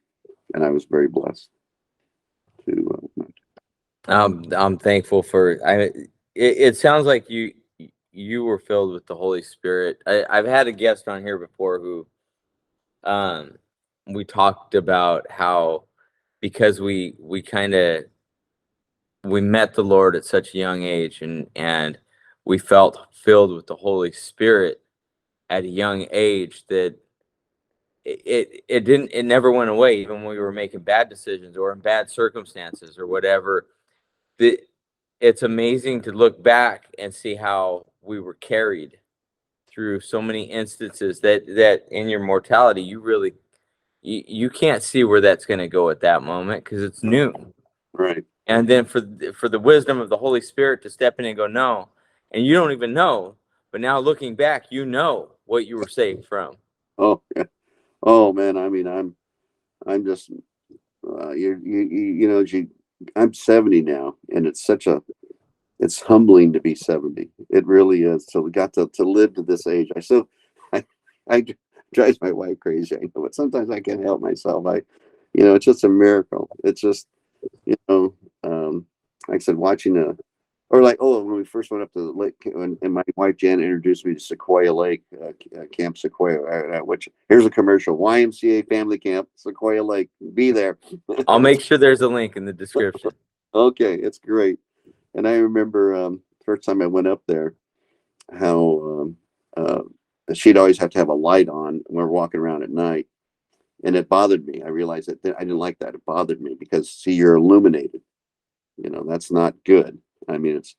And I was very blessed to. I'm thankful for. It sounds like you were filled with the Holy Spirit. I've had a guest on here before who, we talked about how, because we met the Lord at such a young age, and we felt filled with the Holy Spirit at a young age, that it never went away, even when we were making bad decisions or in bad circumstances or whatever. It's amazing to look back and see how we were carried through so many instances that in your mortality, you can't see where that's going to go at that moment, because it's new. Right. And then for the wisdom of the Holy Spirit to step in and go, no, and you don't even know, but now looking back, you know what you were saved from. Oh, yeah. Oh man. I'm just, I'm 70 now, and it's humbling to be 70. It really is. So we got to live to this age. I drives my wife crazy, I know, but sometimes I can't help myself. It's just a miracle. It's just, like I said, watching when we first went up to the lake, and my wife Janet introduced me to Sequoia Lake, Camp Sequoia, which, here's a commercial: YMCA family camp, Sequoia Lake. Be there. I'll make sure there's a link in the description. Okay, it's great. And I remember first time I went up there, how she'd always have to have a light on when we're walking around at night, and it bothered me. I realized that I didn't like that. It bothered me because, see, you're illuminated. That's not good. It's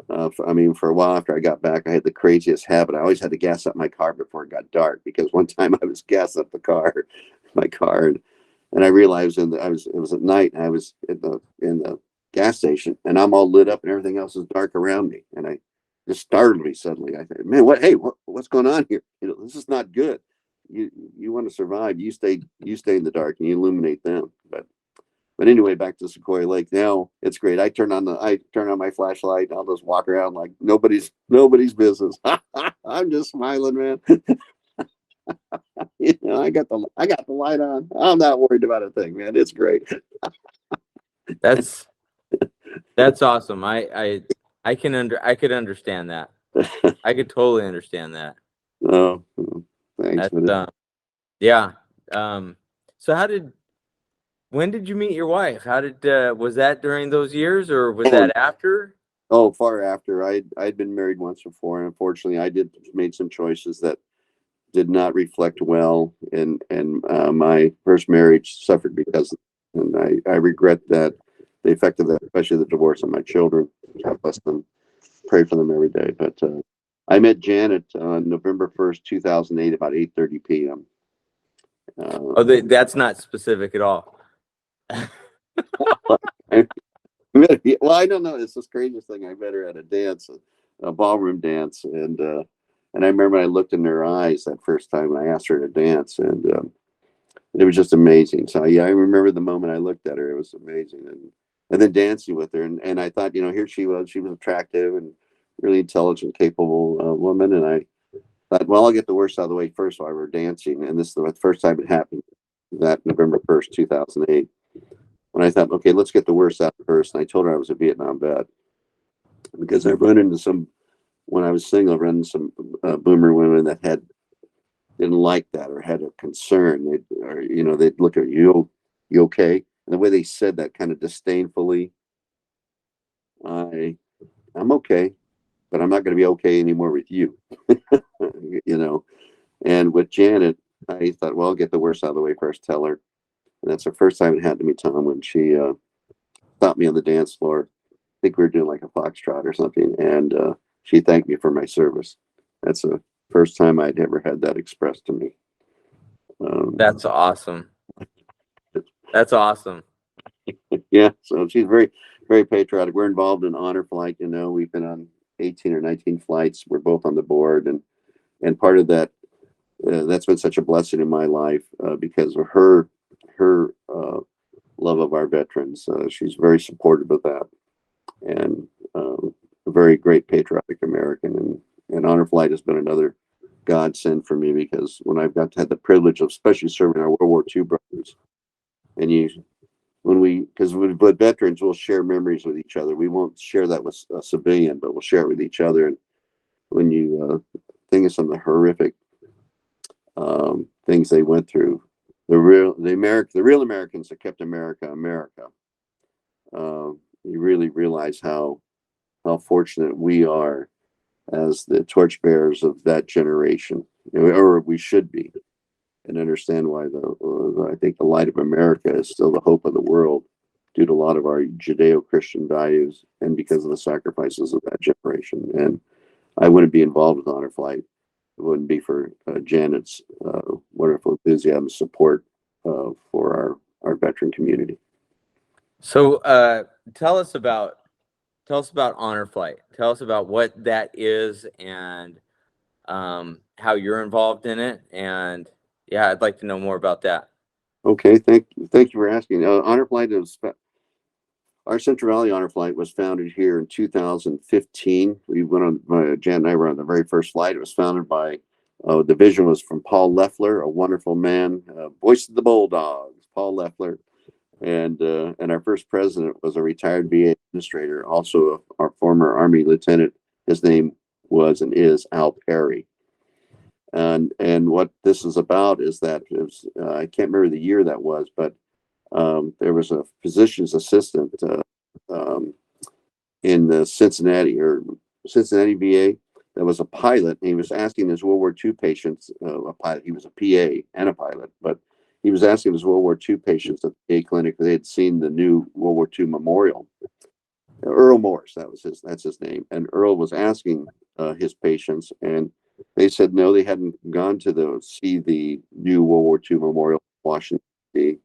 for a while after I got back, I had the craziest habit. I always had to gas up my car before it got dark, because one time I was gassing up my car, and I realized it was at night, and I was in the gas station, and I'm all lit up and everything else is dark around me. And I just startled me suddenly. I thought, man, what's going on here? This is not good. You want to survive. You stay in the dark and you illuminate them. But anyway, back to Sequoia Lake. Now it's great. I turn on my flashlight. And I'll just walk around like nobody's business. I'm just smiling, man. I got the light on. I'm not worried about a thing, man. It's great. That's awesome. I could understand that. I could totally understand that. Oh, thanks. That's yeah. So when did you meet your wife? Was that during those years or was that after? Oh, far after. I'd been married once before, and unfortunately, I made some choices that did not reflect well, and my first marriage suffered because, and I regret that, the effect of that, especially the divorce on my children. God bless them. Pray for them every day. But I met Janet on November 1st, 2008, about 8:30 p.m. That's not specific at all. Well, I don't know. It's the strangest thing. I met her at a dance, a ballroom dance, and I remember I looked in her eyes that first time and I asked her to dance, and it was just amazing. So yeah, I remember the moment I looked at her. It was amazing, and then dancing with her, and I thought, here she was attractive and really intelligent, capable woman, and I thought, well, I'll get the worst out of the way first while we're dancing, and this is the first time it happened, that November 1st, 2008. When I thought, okay, let's get the worst out first. And I told her I was a Vietnam vet because I've run into when I was single, I've run into some boomer women that didn't like that or had a concern. They'd look at you, you okay? And the way they said that kind of disdainfully, I'm okay, but I'm not going to be okay anymore with you, And with Janet, I thought, well, I'll get the worst out of the way first, tell her. And that's the first time it happened to me, Tom, when she stopped me on the dance floor. I think we were doing like a foxtrot or something, and she thanked me for my service. That's the first time I'd ever had that expressed to me. That's awesome. That's awesome. Yeah, so she's very, very patriotic. We're involved in honor flight. We've been on 18 or 19 flights. We're both on the board, and part of that, that's been such a blessing in my life because of her love of our veterans. She's very supportive of that, and a very great patriotic American. And honor flight has been another godsend for me because when I've had the privilege of especially serving our World War II brothers, and with veterans, we'll share memories with each other. We won't share that with a civilian, but we'll share it with each other. And when you think of some of the horrific things they went through, the real Americans that kept America, you really realize how fortunate we are as the torchbearers of that generation, or we should be, and understand why I think the light of America is still the hope of the world due to a lot of our Judeo-Christian values and because of the sacrifices of that generation. And I wouldn't be involved with honor flight. It wouldn't be for Janet's wonderful enthusiasm and support for our veteran community. So tell us about honor flight. Tell us about what that is and how you're involved in it. And yeah, I'd like to know more about that. Okay, thank you for asking. Honor flight is our Central Valley Honor Flight was founded here in 2015. We went on, Jan and I were on the very first flight. It was founded by, the vision was from Paul Leffler, a wonderful man, voice of the Bulldogs, Paul Leffler. And our first president was a retired VA administrator, also our former Army lieutenant. His name was and is Al Perry. And what this is about is that I can't remember the year that was, but there was a physician's assistant in the Cincinnati VA that was a pilot. And he was asking his World War II patients, a pilot, he was a PA and a pilot, but he was asking his World War II patients at the VA clinic if they had seen the new World War II memorial. Earl Morris, that's his name. And Earl was asking his patients, and they said no, they hadn't gone to see the new World War II memorial in Washington, D.C.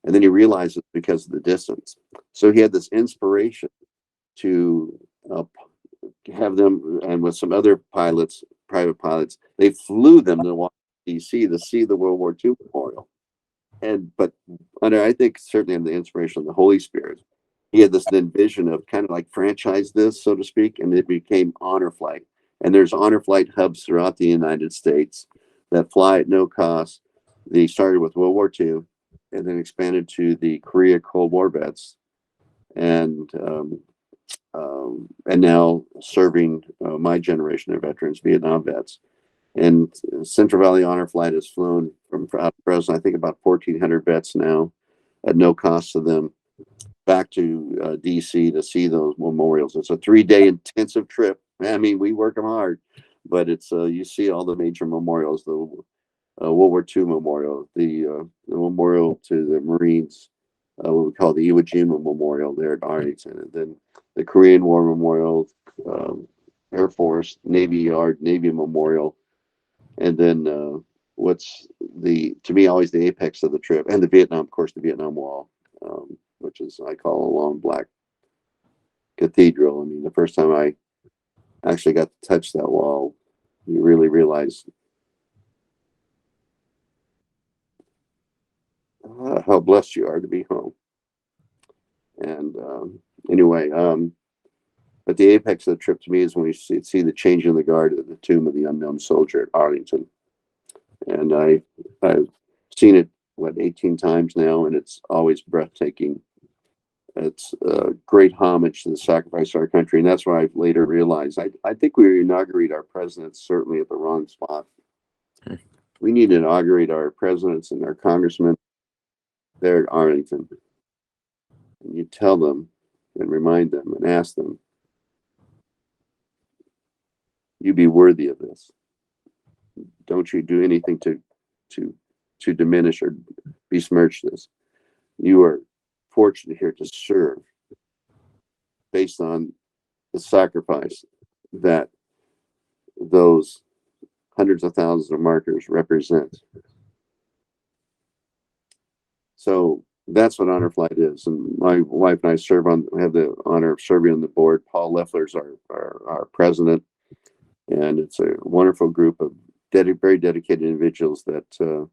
And then he realized it's because of the distance. So he had this inspiration to have them, and with some other pilots, private pilots, they flew them to Washington, D.C. to see the World War II memorial. And but under, I think, certainly under the inspiration of the Holy Spirit, he had this then vision of kind of like franchise this, so to speak, and it became honor flight. And there's honor flight hubs throughout the United States that fly at no cost. They started with World War II and then expanded to the Korea Cold War vets, and now serving my generation of veterans, Vietnam vets. And Central Valley Honor Flight has flown from out of Fresno, I think about 1,400 vets now at no cost to them, back to DC to see those memorials. It's a 3-day intensive trip. I mean, we work them hard, but it's you see all the major memorials, the World War II memorial, the memorial to the Marines, what we call the Iwo Jima Memorial there at Arlington, and then the Korean War Memorial, Air Force, Navy Yard, Navy Memorial, and then what's to me always the apex of the trip, and the Vietnam, of course, the Vietnam Wall, which is, I call a long black cathedral. I mean, the first time I actually got to touch that wall, you really realize how blessed you are to be home. And anyway, but the apex of the trip to me is when we see the changing of the guard at the Tomb of the Unknown Soldier at Arlington. And I've seen it, 18 times now, and it's always breathtaking. It's a great homage to the sacrifice of our country. And that's why I later realized I think we inaugurate our presidents certainly at the wrong spot. We need to inaugurate our presidents and our congressmen there at Arlington. And you tell them and remind them and ask them, you be worthy of this. Don't you do anything to diminish or besmirch this. You are fortunate here to serve based on the sacrifice that those hundreds of thousands of markers represent. So that's what Honor Flight is. And my wife and I have the honor of serving on the board. Paul Leffler's our president. And it's a wonderful group of very dedicated individuals that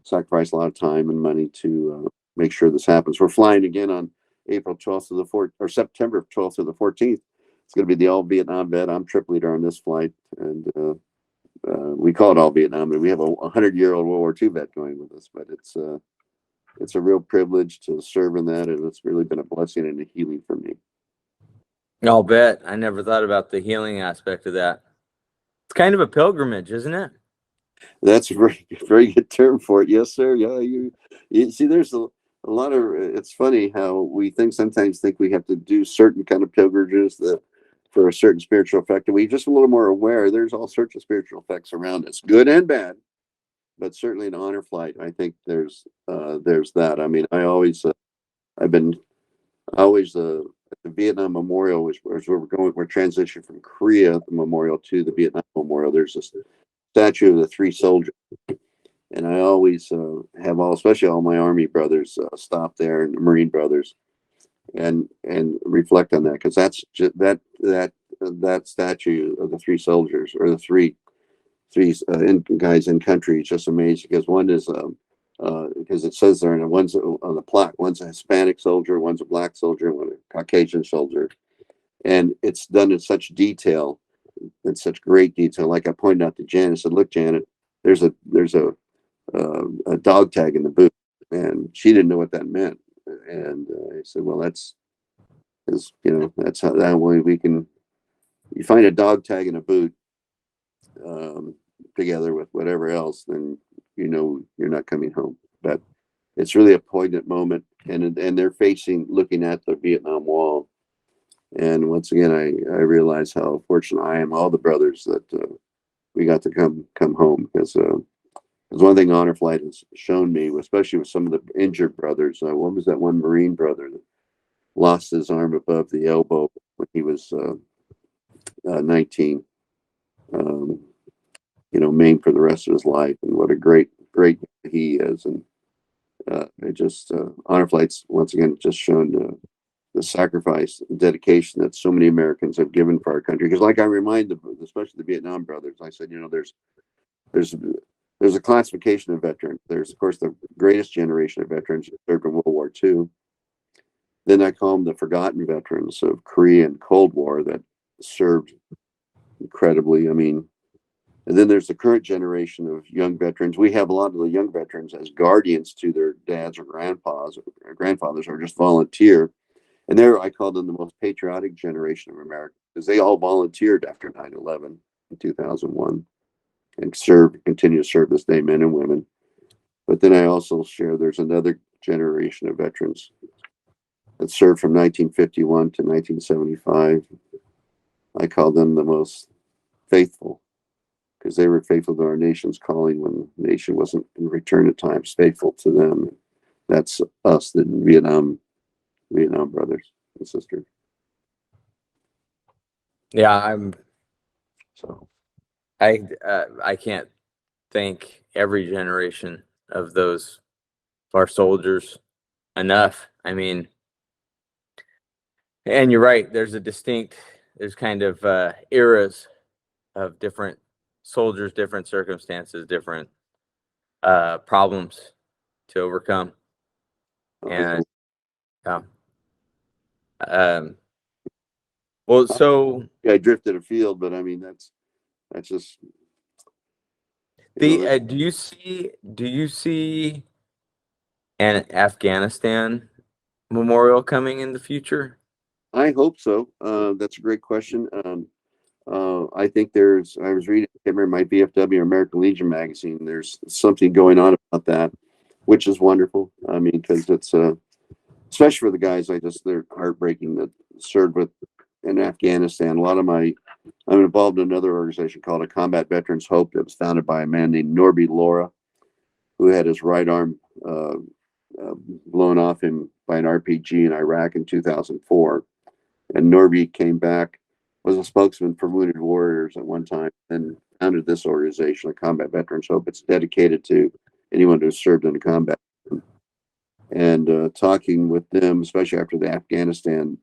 sacrifice a lot of time and money to make sure this happens. We're flying again on April 12th to the 4th, or September 12th to the 14th. It's going to be the all Vietnam vet. I'm trip leader on this flight, and we call it all Vietnam, but we have a 100-year-old World War II vet going with us. But it's a real privilege to serve in that, and it's really been a blessing and a healing for me. I'll bet. I never thought about the healing aspect of that. It's kind of a pilgrimage, isn't it? That's a very good term for it. Yes, sir. Yeah, you see, there's a lot of. It's funny how we sometimes think we have to do certain kind of pilgrimages for a certain spiritual effect, and we just a little more aware. There's all sorts of spiritual effects around us, good and bad. But certainly in Honor Flight, I think there's that. I mean, I've been always at the Vietnam Memorial, which is where we're transitioning from Korea Memorial to the Vietnam Memorial. There's this statue of the 3 soldiers, and I always have especially all my Army brothers stop there, and Marine brothers, and reflect on that, because that's just that statue of the 3 soldiers, or the three guys in country, is just amazing, because one is because it says there, and one's on the plaque, one's a Hispanic soldier, one's a black soldier, and one a Caucasian soldier, and it's done in such detail. In such great detail. Like I pointed out to Janet, I said, "Look, Janet, there's a dog tag in the boot," and she didn't know what that meant. And I said, "Well, that's how that way we can. You find a dog tag in a boot together with whatever else, then you're not coming home." But it's really a poignant moment, and they're looking at the Vietnam Wall. And once again, I realize how fortunate I am, all the brothers that we got to come home, because one thing Honor Flight has shown me, especially with some of the injured brothers. What was that one Marine brother that lost his arm above the elbow when he was 19? Maimed for the rest of his life, and what a great he is. And it just honor flights once again just shown the sacrifice, and dedication that so many Americans have given for our country. Because, like I remind them, especially the Vietnam brothers, I said, there's there's a classification of veterans. There's, of course, the greatest generation of veterans who served in World War II. Then I call them the forgotten veterans of Korea and Cold War that served incredibly. I mean, and then there's the current generation of young veterans. We have a lot of the young veterans as guardians to their dads or grandpas or grandfathers, or just volunteer. And there I call them the most patriotic generation of America, because they all volunteered after 9/11 in 2001 and continue to serve this day, men and women. But then I also share there's another generation of veterans that served from 1951 to 1975. I call them the most faithful, because they were faithful to our nation's calling when the nation wasn't in return at times faithful to them. That's us, the Vietnam brothers and sisters. Yeah, So I can't thank every generation of those our soldiers enough. I mean, and you're right. There's kind of eras of different soldiers, different circumstances, different problems to overcome. And um, well, so I drifted afield, but I mean that's just the do you see an Afghanistan memorial coming in the future? I hope so. That's a great question. I think I was reading, I can't remember, my VFW or American Legion magazine. There's something going on about that, which is wonderful. I mean, because it's especially for the guys, they're heartbreaking that served in Afghanistan. I'm involved in another organization called a Combat Veterans Hope that was founded by a man named Norby Laura, who had his right arm blown off him by an RPG in Iraq in 2004. And Norby came back, was a spokesman for Wounded Warriors at one time, and founded this organization, a Combat Veterans Hope. It's dedicated to anyone who's served in combat. And talking with them, especially after the Afghanistan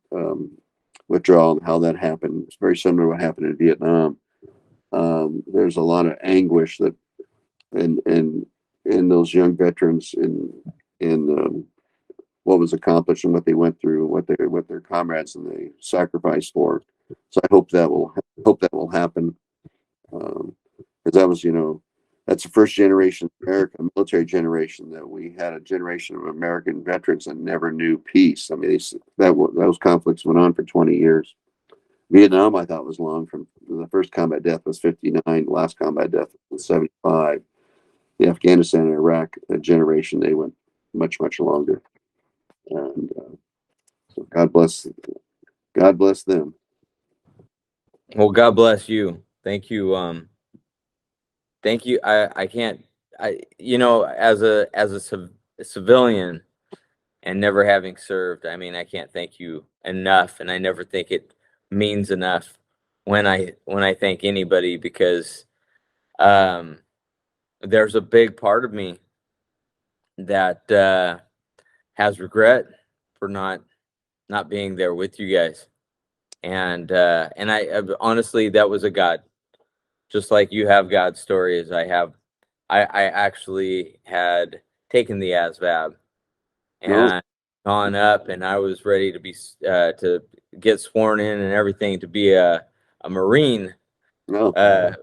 withdrawal and how that happened, it's very similar to what happened in Vietnam. There's a lot of anguish that in those young veterans in what was accomplished and what they went through, what their comrades and they sacrificed for. So I hope that will happen, because that was, that's the first generation of America, military generation, that we had a generation of American veterans that never knew peace. I mean, those conflicts went on for 20 years. Vietnam, I thought, was long. From the first combat death was 59, the last combat death was 75. The Afghanistan and Iraq generation, they went much, much longer. And so God bless them. Well, God bless you. Thank you. Thank you. I can't. As a civilian and never having served, I mean, I can't thank you enough, and I never think it means enough when I thank anybody, because there's a big part of me that has regret for not being there with you guys, and I honestly, that was a God, just like you have God stories. I actually had taken the ASVAB and gone up, and I was ready to be to get sworn in and everything to be a Marine,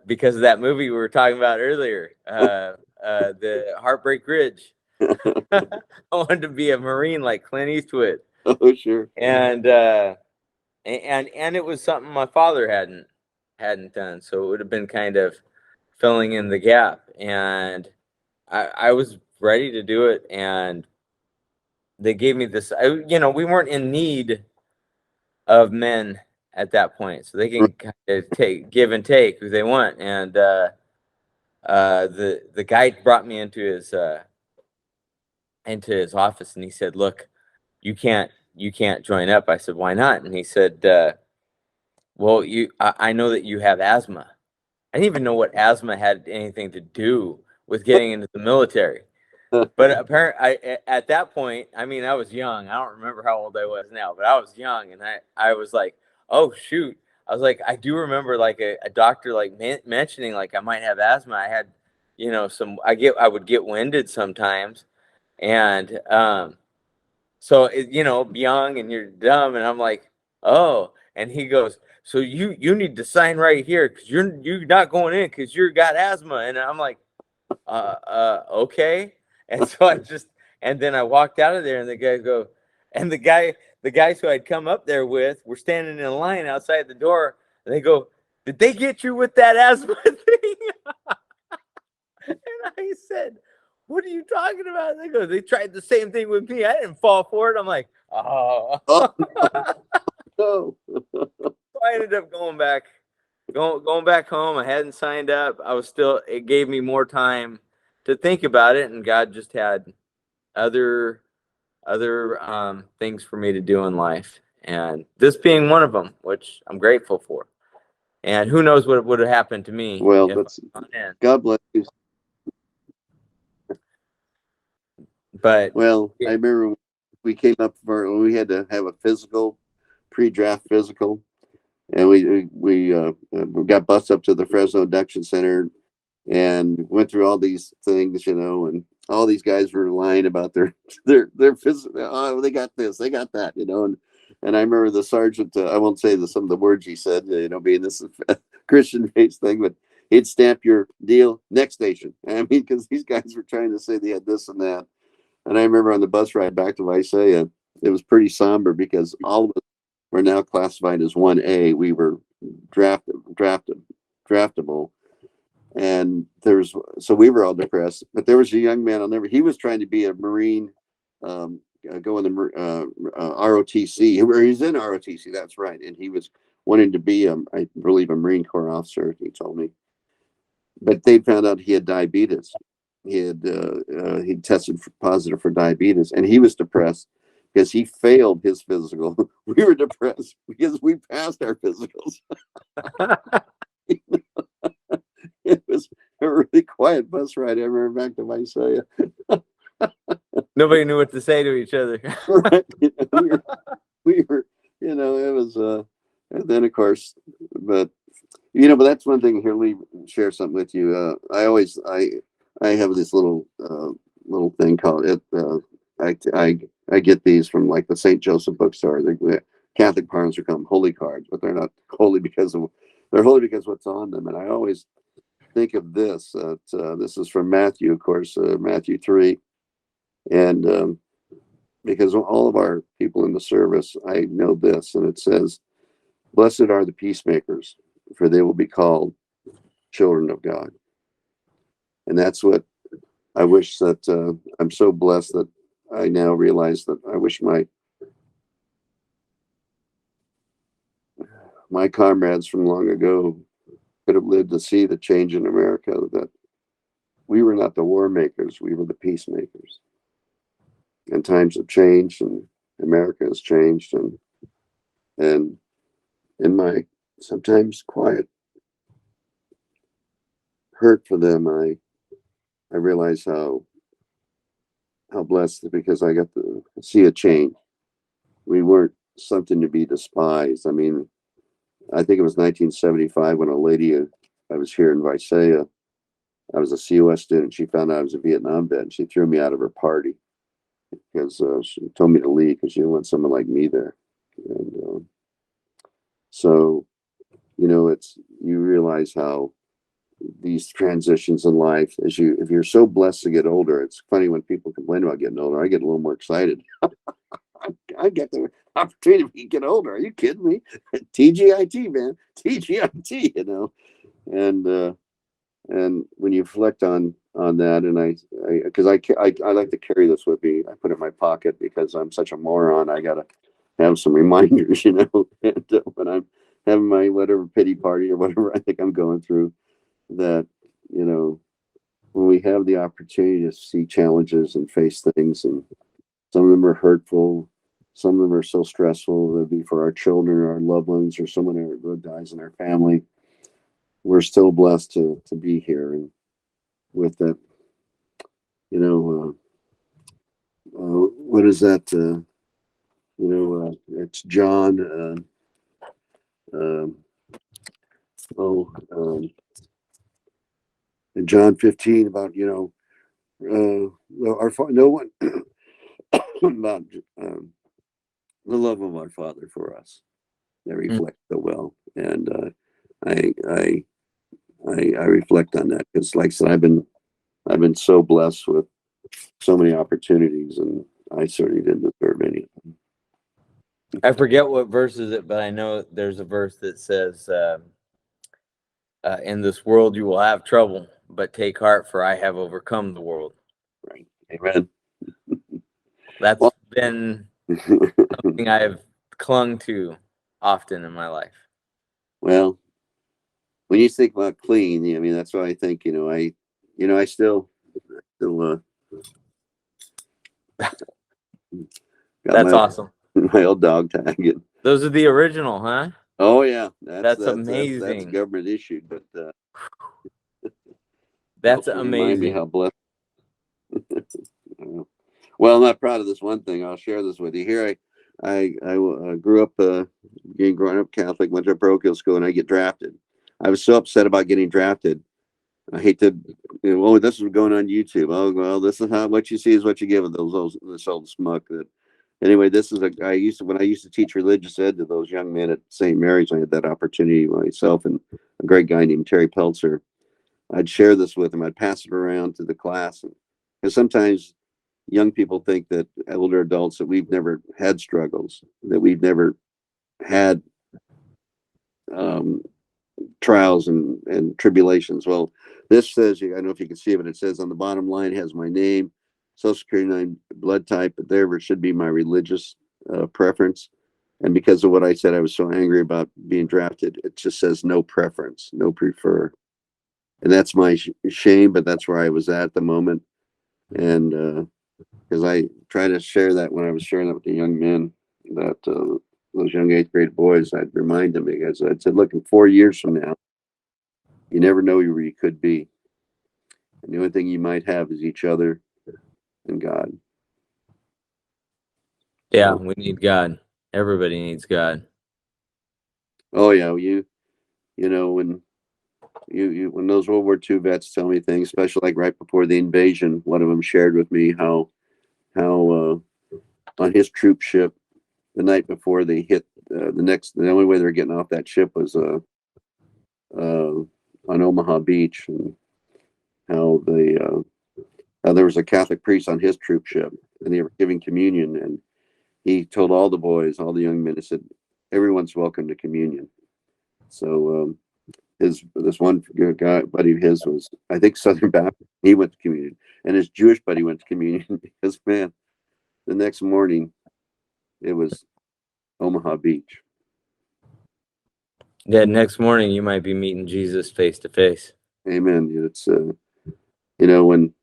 because of that movie we were talking about earlier, the Heartbreak Ridge. I wanted to be a Marine like Clint Eastwood. Oh, sure. And it was something my father hadn't done, so it would have been kind of filling in the gap, and I was ready to do it, and they gave me this. We weren't in need of men at that point, so they can kind of give and take who they want. And the guy brought me into his office, and he said, "Look, you can't join up." I said, "Why not?" And he said, "Well, I know that you have asthma." I didn't even know what asthma had anything to do with getting into the military. But apparently, at that point, I mean, I was young. I don't remember how old I was now, but I was young, and I was like, oh shoot. I was like, I do remember like a doctor like mentioning like I might have asthma. I had, I would get winded sometimes, and so young and you're dumb, and I'm like, oh, and he goes, so you need to sign right here because you're not going in because you got asthma, and I'm like, okay. And so and then I walked out of there, and the guys go, and the guys who I'd come up there with were standing in a line outside the door, and they go, did they get you with that asthma thing? And I said, what are you talking about? And they go, they tried the same thing with me. I didn't fall for it. I'm like, oh. Oh, So I ended up going back home. I hadn't signed up. It gave me more time to think about it, and God just had other things for me to do in life, and this being one of them, which I'm grateful for. And who knows what would have happened to me well, if that's I'm not in. God bless you. But Well, I yeah, remember we came up for when we had to have a physical, pre-draft physical, and we got bused up to the Fresno Induction Center and went through all these things, and all these guys were lying about their physical. Oh, they got this, they got that, and I remember the sergeant. I won't say some of the words he said, being this Christian-based thing, but he'd stamp your deal next station. I mean, because these guys were trying to say they had this and that. And I remember on the bus ride back to Visalia, it was pretty somber because all of us were now classified as 1A. We were draftable. And so we were all depressed. But there was a young man, he was trying to be a Marine, go in the ROTC. He's in ROTC, that's right. And he was wanting to be, I believe, a Marine Corps officer, he told me. But they found out he had diabetes. He tested positive for diabetes, and he was depressed because he failed his physical. We were depressed because we passed our physicals. It was a really quiet bus ride. I remember back to Visalia. nobody knew what to say to each other. Right. We were, it was, and then of course, but that's one thing here. Let me share something with you. I have this little thing called it. I get these from like the St. Joseph bookstore. The Catholic parents are called holy cards, but they're not holy they're holy because what's on them. And I always think of this. This is from Matthew, of course, Matthew 3, and because all of our people in the service, I know this, and it says, "Blessed are the peacemakers, for they will be called children of God." And that's what I wish that I'm so blessed that I now realize that I wish my comrades from long ago could have lived to see the change in America, that we were not the war makers, we were the peacemakers. And times have changed, and America has changed, and in my sometimes quiet hurt for them, I realize how blessed, because I got to see a change. We weren't something to be despised. I mean, I think it was 1975 when a lady, I was here in Visalia. I was a COS student. She found out I was a Vietnam vet, and she threw me out of her party because she told me to leave because she didn't want someone like me there. And so, you realize how these transitions in life, if you're so blessed to get older. It's funny when people complain about getting older. I get a little more excited. I get the opportunity to get older. Are you kidding me? TGIT, man, TGIT. And when you reflect on that, and because I like to carry this with me. I put it in my pocket because I'm such a moron. I gotta have some reminders, and, when I'm having my whatever pity party or whatever I think I'm going through, that when we have the opportunity to see challenges and face things, and some of them are hurtful, some of them are so stressful, it'd be for our children or our loved ones or someone who dies in our family. We're still blessed to be here, and with that, What is that? It's John. Um, oh, in John 15 about no one about the love of our Father for us that reflects so well, and I I I reflect on that because, like I said, I've been so blessed with so many opportunities, and I certainly didn't deserve any of them. I forget what verse is it, but I know there's a verse that says, "In this world you will have trouble, but take heart, for I have overcome the world." Right? Amen. That's Well, been something I've clung to often in my life. well, when you think about clean, I mean that's why I think I still got That's awesome. my old dog tag. And, Those are the original, huh? oh yeah, That's that's amazing. government issued, but That's helps remind me amazing. how blessed. Well, I'm not proud of this one thing. I'll share this with you. Here, I grew up growing up Catholic, went to a parochial school, and I get drafted. I was so upset about getting drafted. I hate to, oh, this is going on YouTube. Oh, well, this is what you see is what you give. This old smuck. That anyway, this is when I used to teach religious ed to those young men at St. Mary's. I had that opportunity myself, and a great guy named Terry Peltzer. I'd share this with him. I'd pass it around to the class, because sometimes young people think that older adults that we've never had struggles, that we've never had um, trials and tribulations. Well, this says, I don't know if you can see it, but it says on the bottom line has my name, social security number, blood type, but there should be my religious preference. And because of what I said, I was so angry about being drafted. It just says no preference, no prefer. And that's my shame, but that's where I was at the moment. And because I try to share that when I was sharing that with the young men, that those young eighth grade boys, I'd remind them, because I said, look, in 4 years from now, you never know where you could be. And the only thing you might have is each other and God. Yeah, So, we need God. Everybody needs God. oh yeah, when when those World War II vets tell me things, especially like right before the invasion, one of them shared with me how on his troop ship the night before they hit the only way they're getting off that ship was on Omaha Beach, and how there was a Catholic priest on his troop ship, and they were giving communion, and he told all the boys, all the young men, he said, everyone's welcome to communion. So this one guy buddy of his was, I think, Southern Baptist. He went to communion, and his Jewish buddy went to communion because, man, the next morning it was Omaha Beach. Yeah, next morning you might be meeting Jesus face to face. Amen. It's when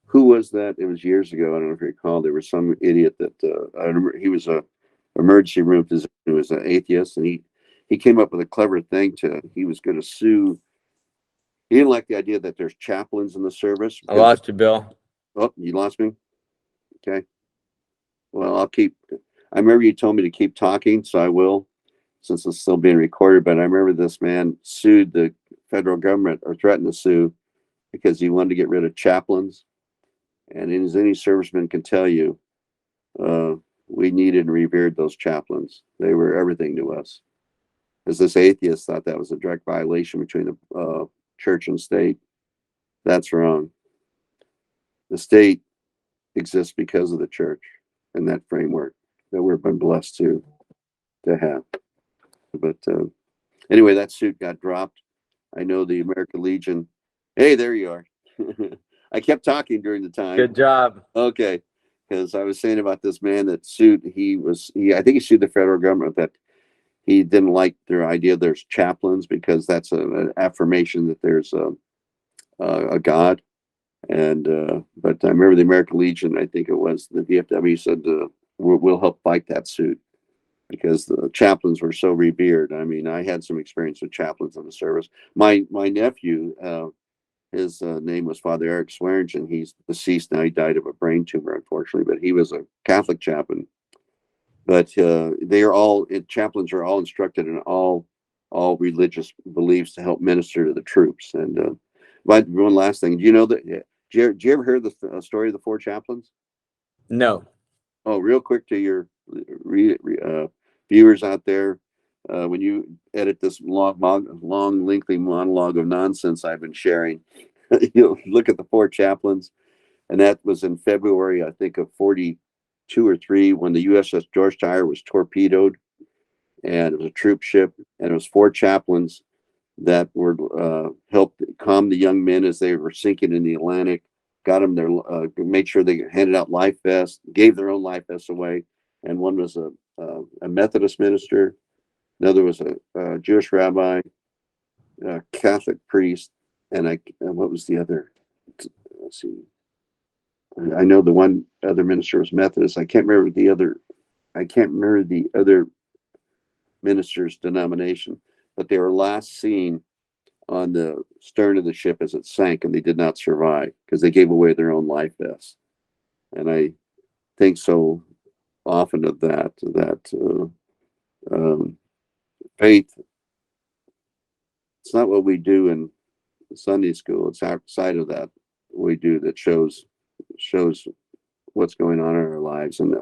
who was that? It was years ago. I don't know if you recall. There was some idiot that I remember. He was a emergency room physician who was an atheist, and he came up with a clever thing he was going to sue. He didn't like the idea that there's chaplains in the service. I lost you, Bill. Oh, you lost me. Okay. Well, I'll keep. I remember you told me to keep talking, so I will, since it's still being recorded. But I remember this man sued the federal government, or threatened to sue, because he wanted to get rid of chaplains. And as any serviceman can tell you, we needed and revered those chaplains. They were everything to us. Because this atheist thought that was a direct violation between the church and state. That's wrong. The state exists because of the church and that framework that we've been blessed to have. But anyway, that suit got dropped. I know the American Legion. Hey, there you are. I kept talking during the time. Good job. Okay, because I was saying about this man that sued. I think he sued the federal government that he didn't like their idea there's chaplains, because that's an affirmation that there's a God. And but I remember the American Legion, I think it was the DFW, said we'll help fight that suit, because the chaplains were so revered. I mean, I had some experience with chaplains in the service. My nephew his name was Father Eric Swearingen. He's deceased now. He died of a brain tumor, unfortunately, but he was a Catholic chaplain. But chaplains are all instructed in all religious beliefs to help minister to the troops. And but one last thing, do you know that? Did you ever hear the story of the four chaplains? No. Oh, real quick to your viewers out there, when you edit this long, lengthy monologue of nonsense I've been sharing, you'll look at the four chaplains, and that was in February, I think, of 42 or 3, when the USS Georgetown was torpedoed, and it was a troop ship, and it was four chaplains that were helped calm the young men as they were sinking in the Atlantic, got them their made sure they handed out life vests, gave their own life vests away, and one was a Methodist minister, another was a Jewish rabbi, a Catholic priest, and what was the other? Let's see. I know the one other minister was Methodist. I can't remember the other. I can't remember the other minister's denomination, but they were last seen on the stern of the ship as it sank, and they did not survive because they gave away their own life vests. And I think so often of that faith. It's not what we do in Sunday school. It's outside of that we do that shows what's going on in our lives. And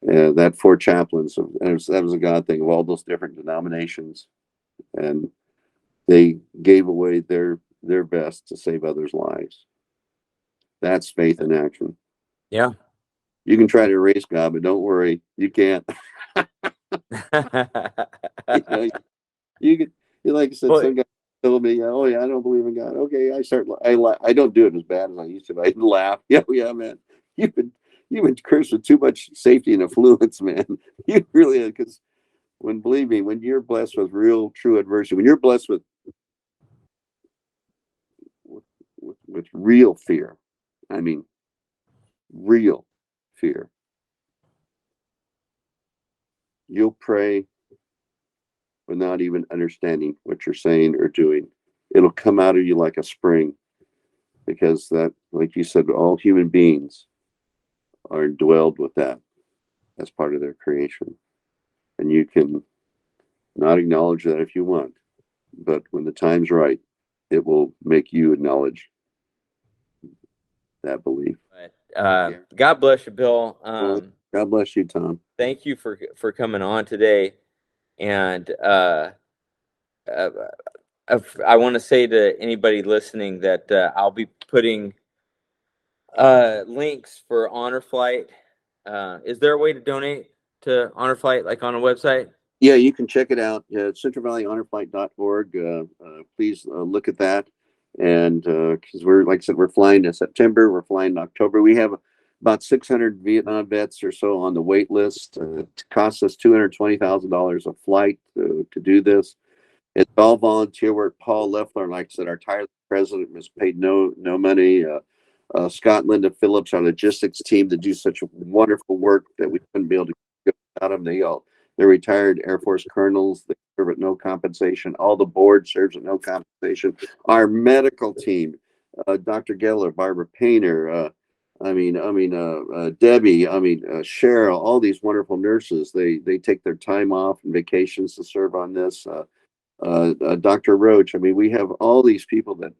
that four chaplains, that was a God thing of all those different denominations, and they gave away their best to save others' lives. That's faith in action. Yeah. You can try to erase God, but don't worry, you can't. you know, you could, like I said, some guy told me, "Oh yeah, I don't believe in God." Okay, I don't do it as bad as I used to, but I laugh. Yeah, man, you've been cursed with too much safety and affluence, man. You really, because believe me, when you're blessed with real, true adversity, when you're blessed with real fear, I mean, real fear, you'll pray without even understanding what you're saying or doing. It'll come out of you like a spring, because that, like you said, all human beings are dwelled with that as part of their creation. And you can not acknowledge that if you want, but when the time's right, it will make you acknowledge that belief. God bless you, Bill. God bless you, Tom. Thank you for coming on today. And I want to say to anybody listening that I'll be putting links for Honor Flight. Is there a way to donate to Honor Flight, like on a website? Yeah, you can check it out. CentralValleyHonorFlight.org. Please look at that. And because like I said, we're flying in September, we're flying in October. We have about 600 Vietnam vets or so on the wait list. It costs us $220,000 a flight to do this. It's all volunteer work. Paul Leffler, like I said, our tireless president, was paid no money. Scott and Linda Phillips, our logistics team, that do such wonderful work that we couldn't be able to get without them. They're retired Air Force colonels. They serve at no compensation. All the board serves at no compensation. Our medical team, Dr. Geller, Barbara Painter, Debbie, Cheryl, all these wonderful nurses. They take their time off and vacations to serve on this. Dr. Roach. I mean, we have all these people that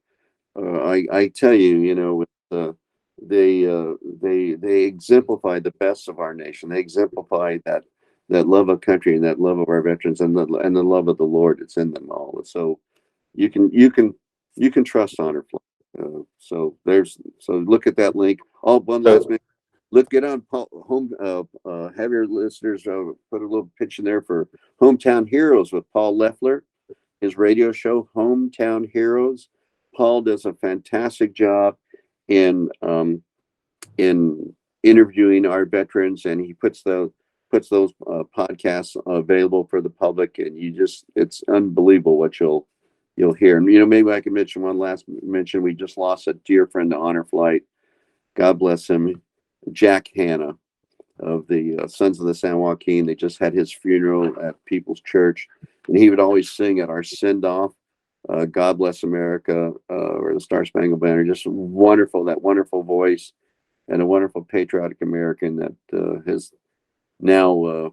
I tell you, they exemplify the best of our nation. They exemplify that love of country and that love of our veterans and the love of the Lord. It's in them all. And so you can trust Honor Flight. So look at that link. One last minute. Let's get on home. Have your listeners put a little pitch in there for Hometown Heroes with Paul Leffler, his radio show, Hometown Heroes. Paul does a fantastic job in interviewing our veterans, and he puts those podcasts available for the public, and it's unbelievable what you'll hear. And maybe I can mention one last mention. We just lost a dear friend to Honor Flight. God bless him, Jack Hanna of the Sons of the San Joaquin. They just had his funeral at People's Church, and he would always sing at our send off God Bless America, or the Star Spangled Banner. Just wonderful, that wonderful voice, and a wonderful patriotic American that is now a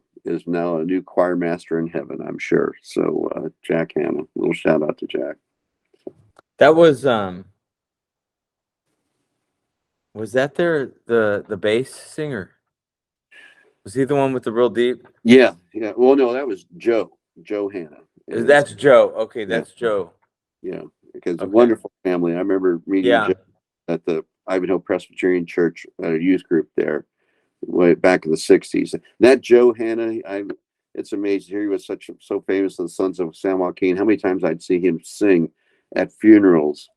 new choir master in heaven, I'm sure. So Jack Hanna, a little shout out to Jack. That was that the bass singer? Was he the one with the real deep? Yeah. Well, no, that was Joe Hanna. That's Joe. Okay, Yeah, that's Joe. yeah, because Okay. wonderful family. I remember meeting Yeah. Joe at the Ivanhoe Presbyterian Church at a youth group there way back in the 60s. That Joe Hanna, it's amazing. He was so famous in the Sons of San Joaquin. How many times I'd see him sing at funerals,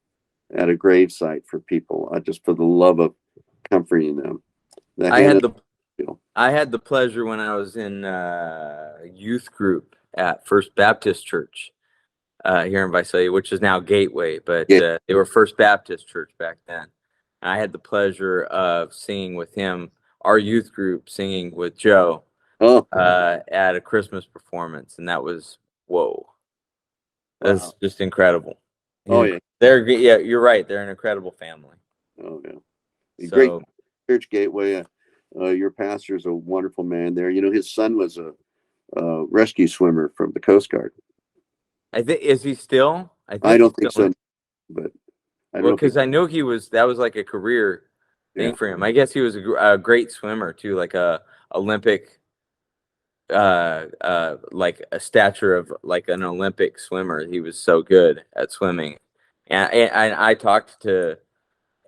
at a gravesite for people, just for the love of comforting them. I had the pleasure when I was in youth group at First Baptist Church here in Visalia, which is now Gateway, but Yeah. they were First Baptist Church back then. And I had the pleasure of singing with him, our youth group singing with Joe at a Christmas performance, and that was whoa. That's Wow. just incredible. Oh yeah. Yeah, you're right. They're an incredible family. Oh yeah. So, great church Gateway. Your pastor's a wonderful man there. You know, his son was a rescue swimmer from the Coast Guard. I think is he still? I don't think so, but I don't because I know that was like a career thing for him. I guess he was a great swimmer too, like a Olympic, like a stature of like an Olympic swimmer. He was so good at swimming, and I talked to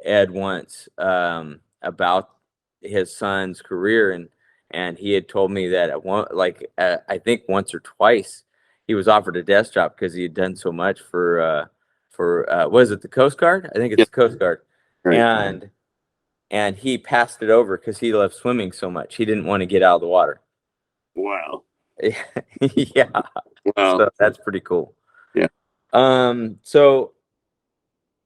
Ed once about his son's career, and he had told me that at one, like I think once or twice he was offered a desk job because he had done so much for was it the Coast Guard? I think it's the Coast Guard, right. and he passed it over because he loved swimming so much. He didn't want to get out of the water. Wow. Yeah. Wow. So that's pretty cool. Yeah. So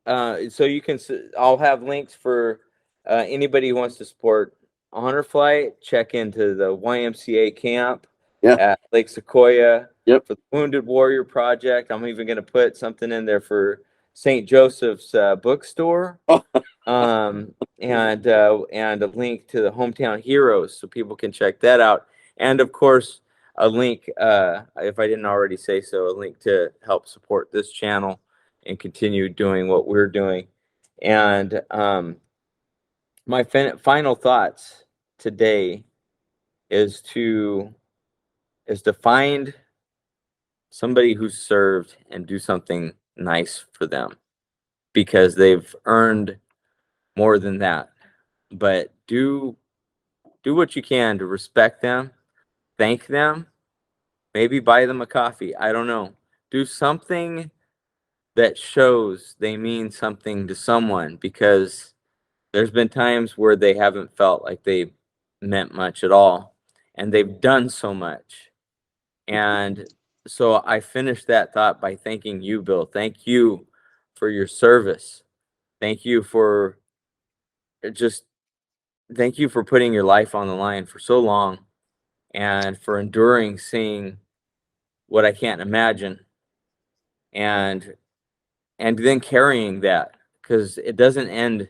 you can, I'll have links for anybody who wants to support Honor Flight. Check into the YMCA camp at Lake Sequoia for the Wounded Warrior Project. I'm even going to put something in there for St. Joseph's bookstore, and a link to the Hometown Heroes so people can check that out. And of course, a link, if I didn't already say so, a link to help support this channel and continue doing what we're doing. And my final thoughts today is to find somebody who served and do something nice for them, because they've earned more than that. But do what you can to respect them, thank them, maybe buy them a coffee. I don't know. Do something that shows they mean something to someone, because there's been times where they haven't felt like they meant much at all, and they've done so much. And so I finished that thought by thanking you, Bill. Thank you for your service. Thank you for thank you for putting your life on the line for so long, and for enduring seeing what I can't imagine, and then carrying that, because it doesn't end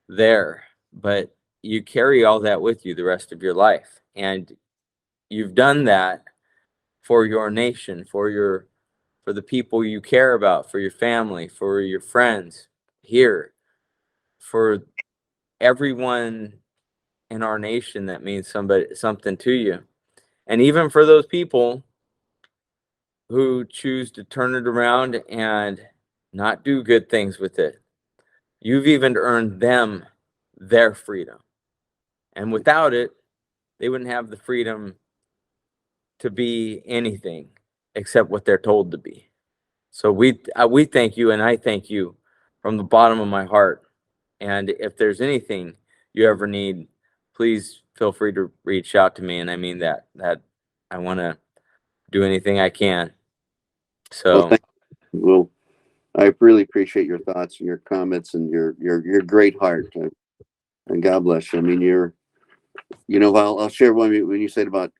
there, but you carry all that with you the rest of your life. And you've done that for your nation, for the people you care about, for your family, for your friends here, for everyone in our nation that means something to you. And even for those people who choose to turn it around and not do good things with it, you've even earned them their freedom. And without it, they wouldn't have the freedom to be anything except what they're told to be. So we thank you, and I thank you from the bottom of my heart. And if there's anything you ever need, please feel free to reach out to me. And I mean that I want to do anything I can. So Well, I really appreciate your thoughts and your comments and your great heart. And God bless you. I mean, I'll share one when you said about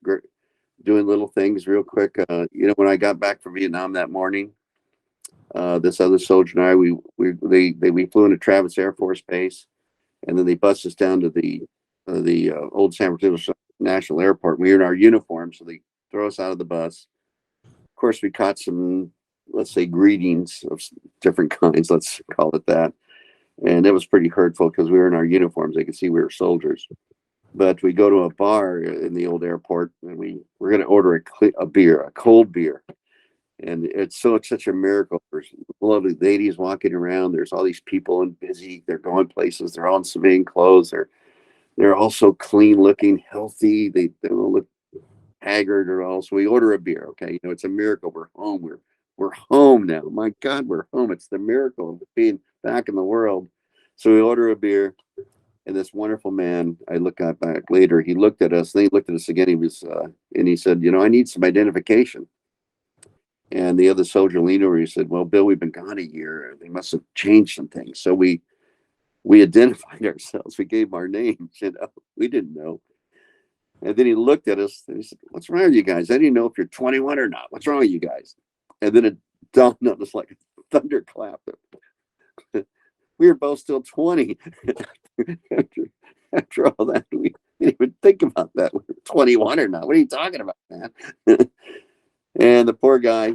doing little things real quick. When I got back from Vietnam that morning, This other soldier and I, we flew into Travis Air Force Base, and then they bussed us down to the old San Francisco National Airport. We were in our uniform, so they throw us out of the bus. Of course, we caught some, let's say, greetings of different kinds. Let's call it that, and it was pretty hurtful because we were in our uniforms. They could see we were soldiers. But we go to a bar in the old airport, and we're going to order a beer, a cold beer. And it's such a miracle. There's lovely ladies walking around. There's all these people and busy. They're going places. They're all in civilian clothes. They're all so clean looking, healthy. They don't look haggard or all. So we order a beer. Okay, it's a miracle. We're home. We're home now. My God, we're home. It's the miracle of being back in the world. So we order a beer, and this wonderful man, I look back later. He looked at us. Then he looked at us again. And he said, I need some identification. And the other soldier leaned over. He said, "Well, Bill, we've been gone a year. They must have changed some things." So we identified ourselves. We gave our names. We didn't know. And then he looked at us and he said, "What's wrong with you guys? I didn't know if you're 21 or not. What's wrong with you guys?" And then it dawned on us like a thunderclap. We were both still 20. after all that, we didn't even think about that. We were 21 or not. What are you talking about, man? And the poor guy,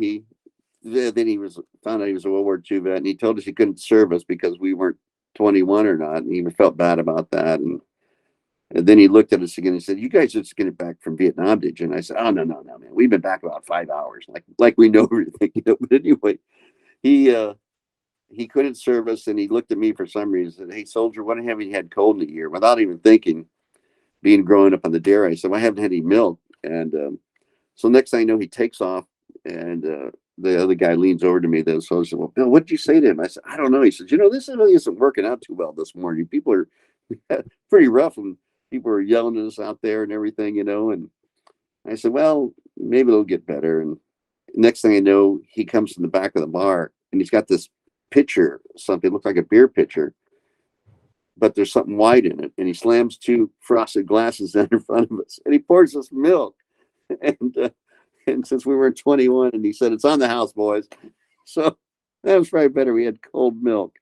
then he found out he was a World War II vet, and he told us he couldn't serve us because we weren't 21 or not, and he felt bad about that. And then he looked at us again and said, "You guys just getting back from Vietnam, did you?" And I said, "Oh, no, man. We've been back about 5 hours, like we know everything." But anyway, he couldn't serve us, and he looked at me for some reason and said, "Hey, soldier, what haven't you had cold in a year?" Without even thinking, being growing up on the dairy, I said, "Well, I haven't had any milk." And so next thing I know, he takes off, and the other guy leans over to me. Then so I said, "Well, Bill, what did you say to him?" I said, "I don't know." He said, "This really isn't working out too well this morning. People are pretty rough, and people are yelling at us out there and everything, And I said, "Well, maybe it'll get better." And next thing I know, he comes from the back of the bar, and he's got this pitcher, something looked like a beer pitcher, but there's something white in it. And he slams 2 frosted glasses down in front of us, and he pours us milk. And since we were 21, and he said, "It's on the house, boys." So that was probably better. We had cold milk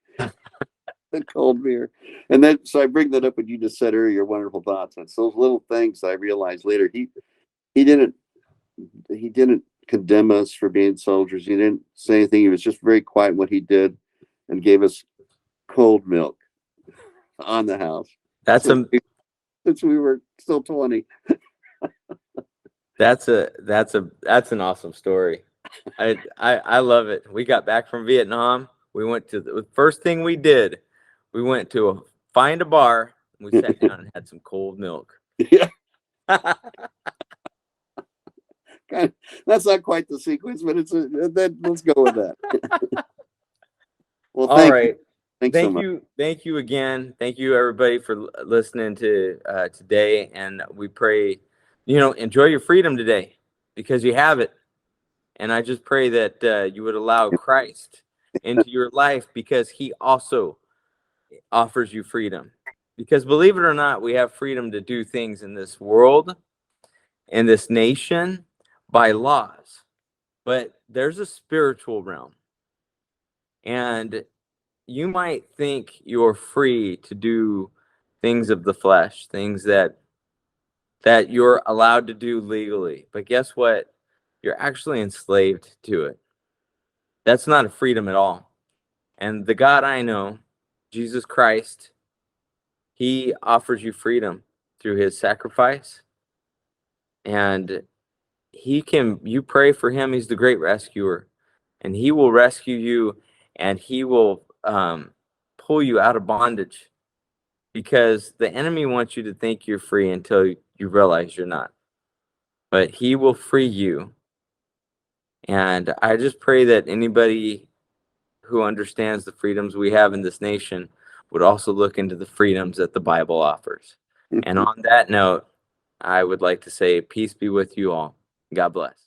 than cold beer. And then, so I bring that up what you just said earlier, wonderful thoughts. It's those little things that I realized later. He didn't condemn us for being soldiers. He didn't say anything. He was just very quiet in what he did, and gave us cold milk on the house. That's since we were still 20. That's an awesome story. I love it. We got back from Vietnam. We went to the first thing we did. We went to find a bar. And we sat down and had some cold milk. Yeah. That's not quite the sequence, but let's go with that. Well, all right. Thanks so much. Thank you again. Thank you, everybody, for listening to today. And we pray, enjoy your freedom today, because you have it. And I just pray that you would allow Christ into your life, because he also offers you freedom. Because believe it or not, we have freedom to do things in this world, in this nation, by laws. But there's a spiritual realm. And you might think you're free to do things of the flesh, things that you're allowed to do legally. But guess what? You're actually enslaved to it. That's not a freedom at all. And the God I know, Jesus Christ, he offers you freedom through his sacrifice. And you pray for him. He's the great rescuer. And he will rescue you, and he will pull you out of bondage, because the enemy wants you to think you're free until you realize you're not. But he will free you. And I just pray that anybody who understands the freedoms we have in this nation would also look into the freedoms that the Bible offers. And on that note, I would like to say peace be with you all. God bless.